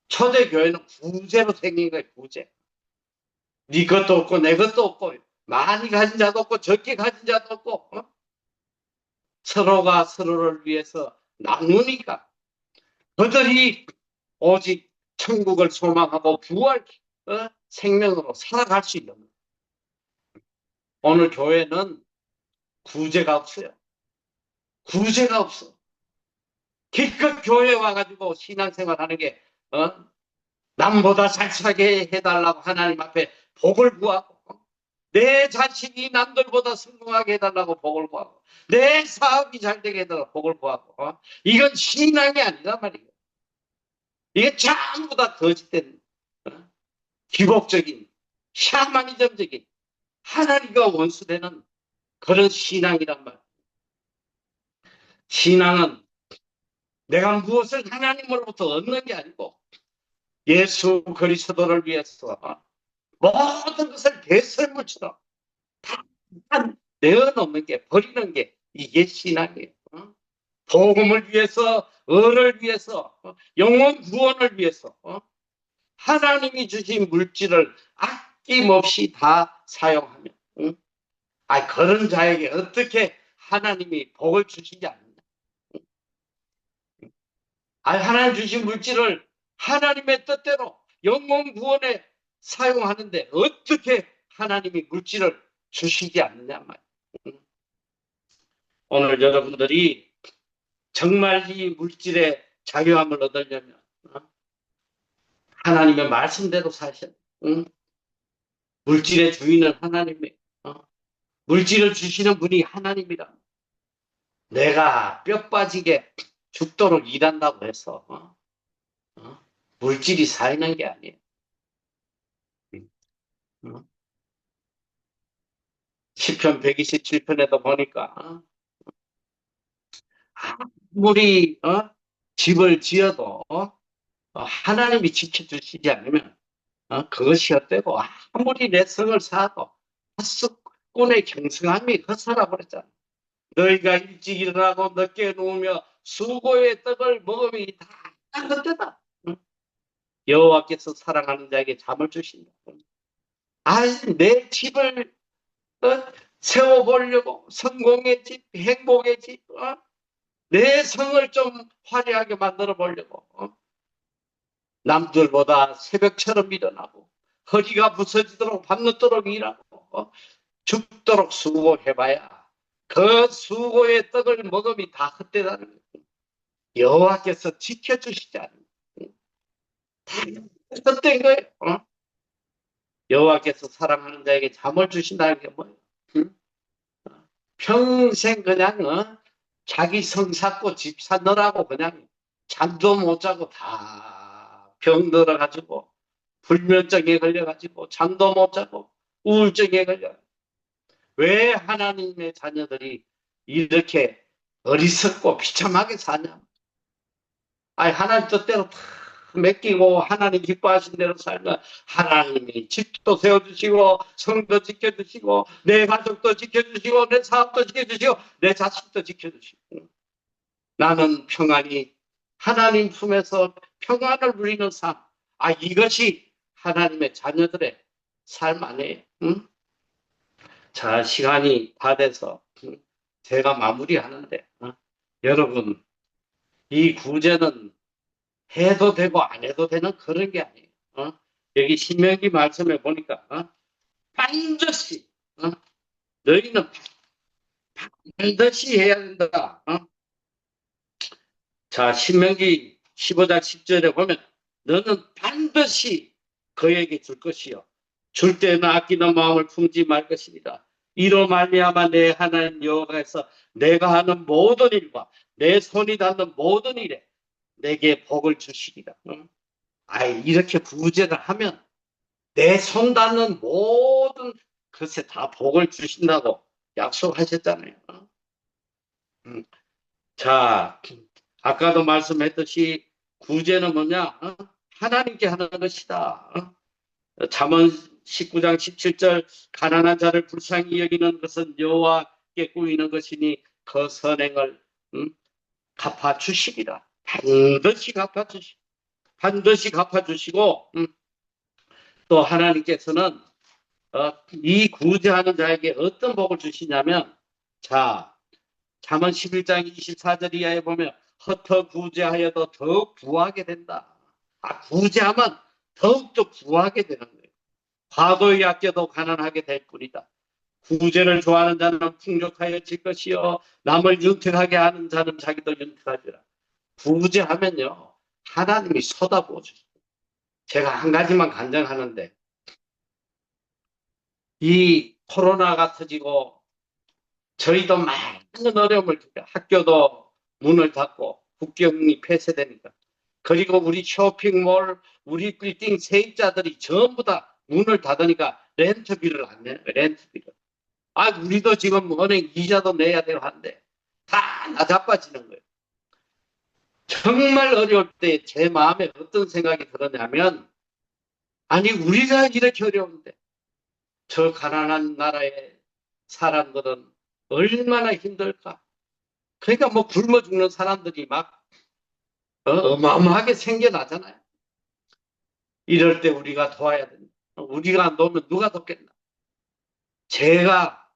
초대교회는 구제로 생긴 거예요. 구제. 네 것도 없고 내 것도 없고 많이 가진 자도 없고 적게 가진 자도 없고 서로가 서로를 위해서 나누니까 그들이 오직 천국을 소망하고 부활 생명으로 살아갈 수 있는 거예요. 오늘 교회는 구제가 없어요. 구제가 없어. 기껏 교회 와가지고 신앙생활 하는 게 남보다 잘 살게 해달라고 하나님 앞에 복을 구하고 내 자식이 남들보다 성공하게 해달라고 복을 구하고 내 사업이 잘 되게 해달라고 복을 구하고 이건 신앙이 아니란 말이에요. 이게 전부 다 거짓된 기복적인 샤머니즘적인 하나님과 원수되는 그런 신앙이란 말이에요. 신앙은 내가 무엇을 하나님으로부터 얻는 게 아니고 예수 그리스도를 위해서 모든 것을 배설물처럼 다 내어놓는 게 버리는 게 이게 신앙이에요. 복음을 위해서 을을 위해서 영혼 구원을 위해서 하나님이 주신 물질을 아낌없이 다 사용하며 그런 자에게 어떻게 하나님이 복을 주시지 않느냐. 하나님 주신 물질을 하나님의 뜻대로 영혼 구원에 사용하는데 어떻게 하나님이 물질을 주시지 않느냐 말이에요. 오늘 여러분들이 정말 이 물질의 자유함을 얻으려면 하나님의 말씀대로 사셔. 물질의 주인은 하나님이에요. 물질을 주시는 분이 하나님이라. 내가 뼈 빠지게 죽도록 일한다고 해서 물질이 살는 게 아니에요. 시편 127편에도 보니까 아무리 집을 지어도 하나님이 지켜주시지 않으면 그것이 헛되고 아무리 내 성을 쌓아도 헛수꾼의 경성함이 헛살아 버렸잖아. 너희가 일찍 일어나고 늦게 누우며 수고의 떡을 먹으면 다 헛되다. 여호와께서 사랑하는 자에게 잠을 주신다. 내 집을 세워보려고 성공의 집, 행복의 집, 내 성을 좀 화려하게 만들어 보려고 남들보다 새벽처럼 일어나고 허리가 부서지도록 밤늦도록 일하고 죽도록 수고해봐야 그 수고의 떡을 먹음이 다 헛되다는 거예요. 여호와께서 지켜주시지 않는 다 헛된 거예요. 여호와께서 사랑하는 자에게 잠을 주신다는 게 뭐예요? 평생 그냥 자기 성 쌓고 집 사느라고 그냥 잠도 못 자고 다 병 들어가지고 불면증에 걸려가지고 잠도 못 자고 우울증에 걸려. 왜 하나님의 자녀들이 이렇게 어리석고 비참하게 사냐? 하나님 뜻대로 다 맡기고 하나님 기뻐하신 대로 살면 하나님이 집도 세워주시고 성도 지켜주시고 내 가족도 지켜주시고 내 사업도 지켜주시고 내 자식도 지켜주시고 나는 평안히 하나님 품에서 평안을 누리는 삶. 이것이 하나님의 자녀들의 삶 아니에요. 자, 시간이 다 돼서 제가 마무리하는데 여러분 이 구제는 해도 되고 안 해도 되는 그런 게 아니에요. 여기 신명기 말씀에 보니까 반드시 너희는 반드시 해야 된다. 자, 신명기 15장 10절에 보면 너는 반드시 그에게 줄 것이요 줄 때는 아끼는 마음을 품지 말 것이니라. 이로 말미암아 내 하나님 여호와께서 내가 하는 모든 일과 내 손이 닿는 모든 일에 내게 복을 주시리라. 응? 이렇게 구제를 하면 내 손 닿는 모든 것에 다 복을 주신다고 약속하셨잖아요. 응? 자, 아까도 말씀했듯이 구제는 뭐냐? 하나님께 하는 것이다. 잠언 19장 17절 가난한 자를 불쌍히 여기는 것은 여호와께 꾸이는 것이니 그 선행을 갚아주시리라. 반드시 갚아주시고 또 하나님께서는 이 구제하는 자에게 어떤 복을 주시냐면 자 잠언 11장 24절 이하에 보면 흩어 구제하여도 더욱 부하게 된다. 구제하면 더욱더 부하게 되는 거예요. 과도히 아껴도 가난하게 될 뿐이다. 구제를 좋아하는 자는 풍족하여 질 것이요 남을 윤택하게 하는 자는 자기도 윤택하리라. 구제하면요 하나님이 쏟아부어주세요. 제가 한 가지만 간증하는데 이 코로나가 터지고 저희도 많은 어려움을 겪어요. 학교도 문을 닫고 국경이 폐쇄되니까. 그리고 우리 쇼핑몰, 우리 빌딩 세입자들이 전부 다 문을 닫으니까 렌트비를 안 내요. 렌트비를. 우리도 지금 은행 이자도 내야 되고 한데 다 나자빠지는 거예요. 정말 어려울 때 제 마음에 어떤 생각이 들었냐면 우리가 이렇게 어려운데 저 가난한 나라의 사람들은 얼마나 힘들까. 그러니까 뭐 굶어 죽는 사람들이 막 어마어마하게 생겨나잖아요. 이럴 때 우리가 도와야 된다. 우리가 안 도우면 누가 돕겠나. 제가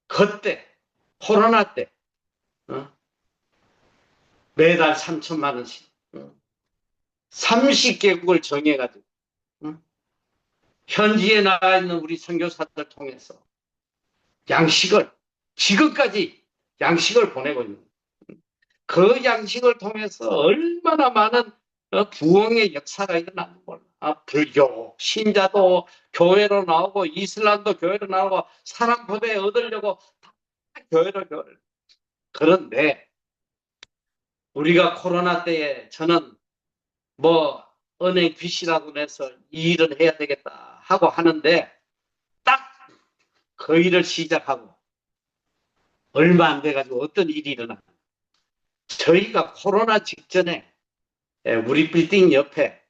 그때 코로나 때 매달 3천만 원씩 30개국을 정해가지고 현지에 나가 있는 우리 선교사들 통해서 양식을 지금까지 양식을 보내고 있는 그 양식을 통해서 얼마나 많은 부흥의 역사가 일어나는 몰라. 불교 신자도 교회로 나오고 이슬람도 교회로 나오고 사람 법에 얻으려고 다 교회로. 그런데 우리가 코로나 때에 저는 뭐 은행 빚이라고 해서 이 일을 해야 되겠다 하고 하는데 딱 그 일을 시작하고 얼마 안 돼가지고 어떤 일이 일어나. 저희가 코로나 직전에 우리 빌딩 옆에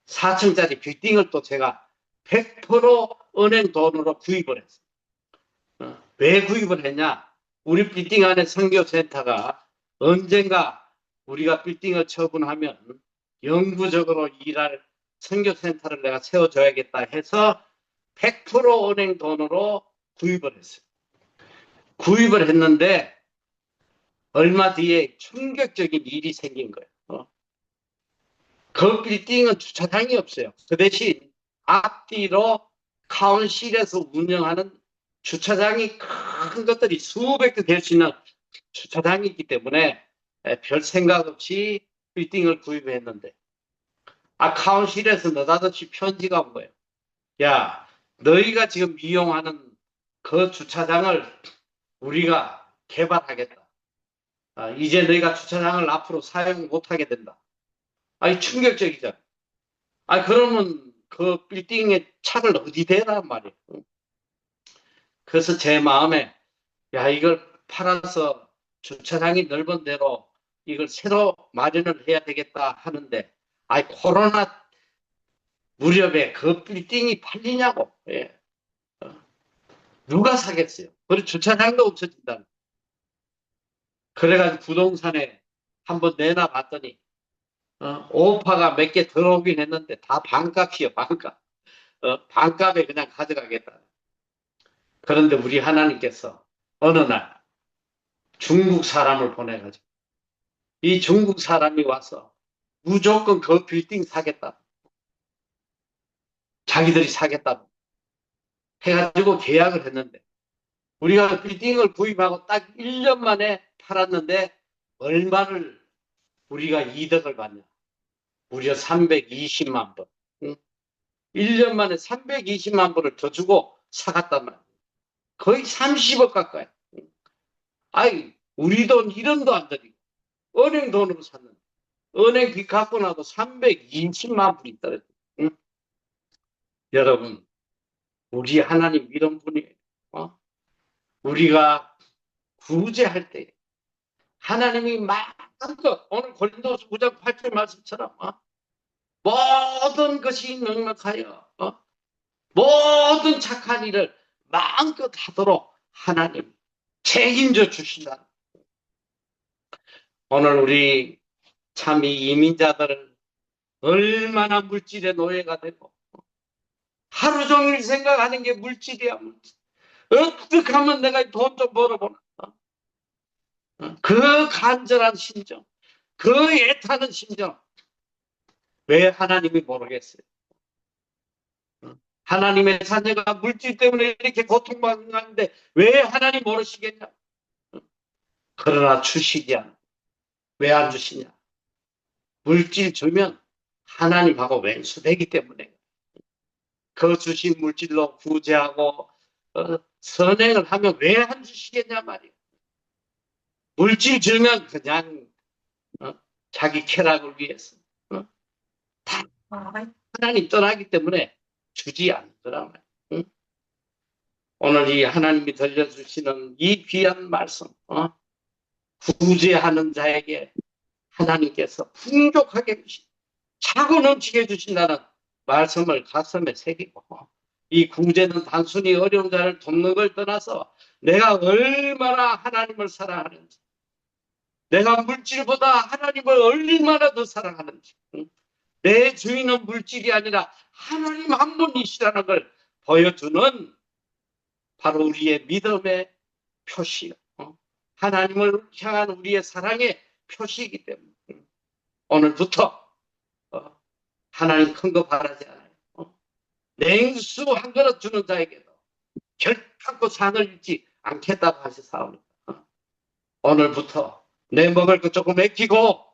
4층짜리 빌딩을 또 제가 100% 은행 돈으로 구입을 했어요. 왜 구입을 했냐? 우리 빌딩 안에 선교센터가 언젠가 우리가 빌딩을 처분하면 영구적으로 일할 선교센터를 내가 세워줘야겠다 해서 100% 은행 돈으로 구입을 했어요. 구입을 했는데 얼마 뒤에 충격적인 일이 생긴 거예요. 그 빌딩은 주차장이 없어요. 그 대신 앞뒤로 카운실에서 운영하는 주차장이 큰 것들이 수백 대 될 수 있는 주차장이 있기 때문에 별 생각 없이 빌딩을 구입했는데 카운실에서 느닷없이 편지가 온 거예요. 야, 너희가 지금 이용하는 그 주차장을 우리가 개발하겠다. 이제 너희가 주차장을 앞으로 사용 못하게 된다. 충격적이죠. 그러면 그 빌딩에 차를 어디 대란 말이에요. 그래서 제 마음에 이걸 팔아서 주차장이 넓은 대로 이걸 새로 마련을 해야 되겠다 하는데 코로나 무렵에 그 빌딩이 팔리냐고. 예. 누가 사겠어요. 그리고 주차장도 없어진다. 그래가지고 부동산에 한번 내놔봤더니 오파가 몇 개 들어오긴 했는데 다 반값이요. 반값. 반값에 그냥 가져가겠다. 그런데 우리 하나님께서 어느 날 중국 사람을 보내가지고 이 중국 사람이 와서 무조건 그 빌딩 사겠다. 자기들이 사겠다. 해가지고 계약을 했는데 우리가 빌딩을 구입하고 딱 1년 만에 팔았는데 얼마를 우리가 이득을 받냐. 무려 320만 번. 응? 1년 만에 320만 불을 더 주고 사갔단 말이에요. 거의 30억 가까이. 아이, 우리 돈 1원도 안 들이고 은행 돈으로 샀는데 은행 빚 갚고 나도 320만 불이 떨어져. 응? 여러분, 우리 하나님 이런 분이에요. 우리가 구제할 때 하나님이 마음껏 오늘 고린도서 9장 8절 말씀처럼 모든 것이 넉넉하여 모든 착한 일을 마음껏 하도록 하나님 책임져 주신다. 오늘 우리 참 이 이민자들은 얼마나 물질의 노예가 되고 하루 종일 생각하는 게 물질이야, 물질. 어떻게 하면 내가 돈 좀 벌어보나. 그 간절한 심정, 그 애타는 심정, 왜 하나님이 모르겠어요? 하나님의 자녀가 물질 때문에 이렇게 고통받는데 왜 하나님 모르시겠냐? 그러나 주시지 않아. 왜 안 주시냐? 물질 주면 하나님하고 왼수되기 때문에 그 주신 물질로 구제하고 선행을 하면 왜 안 주시겠냐 말이에요. 물질 주면 그냥 자기 쾌락을 위해서 다 하나님 떠나기 때문에 주지 않더라 말이에요. 오늘 이 하나님이 들려주시는 이 귀한 말씀, 구제하는 자에게 하나님께서 풍족하게 주신, 차고 넘치게 주신다는 말씀을 가슴에 새기고, 이 구제는 단순히 어려운 자를 돕는 걸 떠나서 내가 얼마나 하나님을 사랑하는지, 내가 물질보다 하나님을 얼마나 더 사랑하는지, 내 주인은 물질이 아니라 하나님 한 분이시라는 걸 보여주는 바로 우리의 믿음의 표시요. 하나님을 향한 우리의 사랑의 표시이기 때문에 오늘부터 하나님 큰 거 바라지 않아요. 냉수 한 그릇 주는 자에게도 결단코 상을 잃지 않겠다고 하시사옵니다. 오늘부터 내 먹을 거 조금 아끼고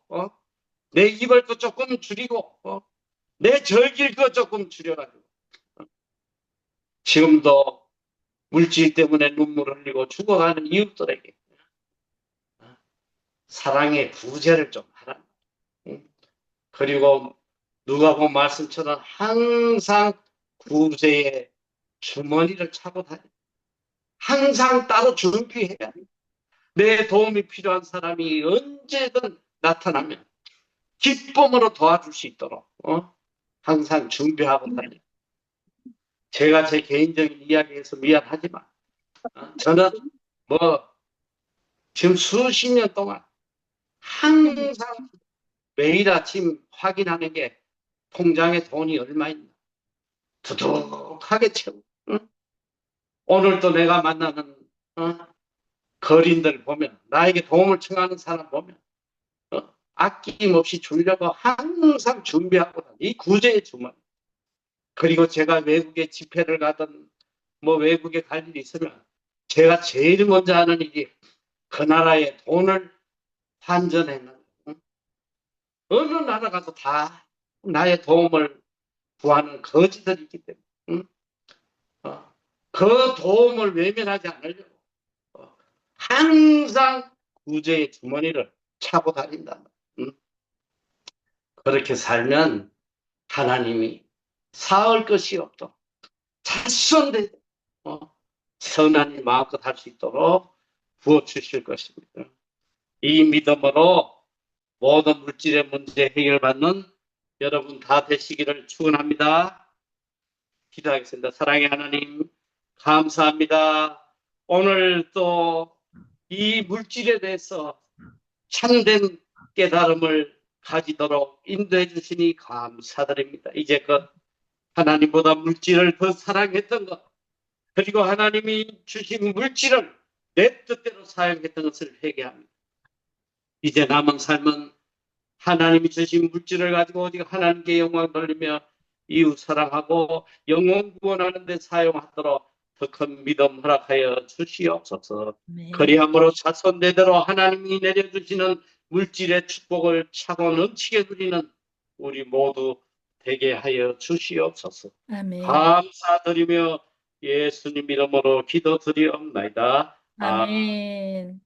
내 입을 거 조금 줄이고 내 즐길 거 조금 줄여가지고 지금도 물질 때문에 눈물 흘리고 죽어가는 이웃들에게 사랑의 구제를 좀 하라. 그리고 누가복음 말씀처럼 항상 구제의 주머니를 차고 다니. 항상 따로 준비해야 돼. 내 도움이 필요한 사람이 언제든 나타나면 기쁨으로 도와줄 수 있도록 항상 준비하고 다니. 제가 제 개인적인 이야기에서 미안하지만 저는 지금 수십 년 동안 항상 매일 아침 확인하는 게 통장에 돈이 얼마 있나 두둑하게 채우고 오늘도 내가 만나는 거린들 보면 나에게 도움을 청하는 사람 보면 아낌없이 주려고 항상 준비하고 이 구제의 주머니. 그리고 제가 외국에 집회를 가든 외국에 갈 일이 있으면 제가 제일 먼저 하는 일이 그 나라의 돈을 환전해는 어느 나라 가도 다 나의 도움을 구하는 거지들이 있기 때문에 그 도움을 외면하지 않으려고 항상 구제의 주머니를 차고 다닌다. 그렇게 살면 하나님이 사을 것이 없도록 자손되게 선한 일 마음껏 할 수 있도록 부어주실 것입니다. 이 믿음으로 모든 물질의 문제 해결받는 여러분 다 되시기를 축원합니다. 기도하겠습니다. 사랑의 하나님 감사합니다. 오늘 또 이 물질에 대해서 참된 깨달음을 가지도록 인도해 주시니 감사드립니다. 이제껏 하나님보다 물질을 더 사랑했던 것, 그리고 하나님이 주신 물질을 내 뜻대로 사용했던 것을 회개합니다. 이제 남은 삶은 하나님이 주신 물질을 가지고 오직 하나님께 영광 돌리며 이웃 사랑하고 영혼 구원하는 데 사용하도록 더 큰 믿음 허락하여 주시옵소서. 네. 그리함으로 자손대대로 하나님이 내려주시는 물질의 축복을 차고 넘치게 누리는 우리 모두 되게 하여 주시옵소서. 아멘. 감사드리며 예수님 이름으로 기도드리옵나이다. 아. 아멘.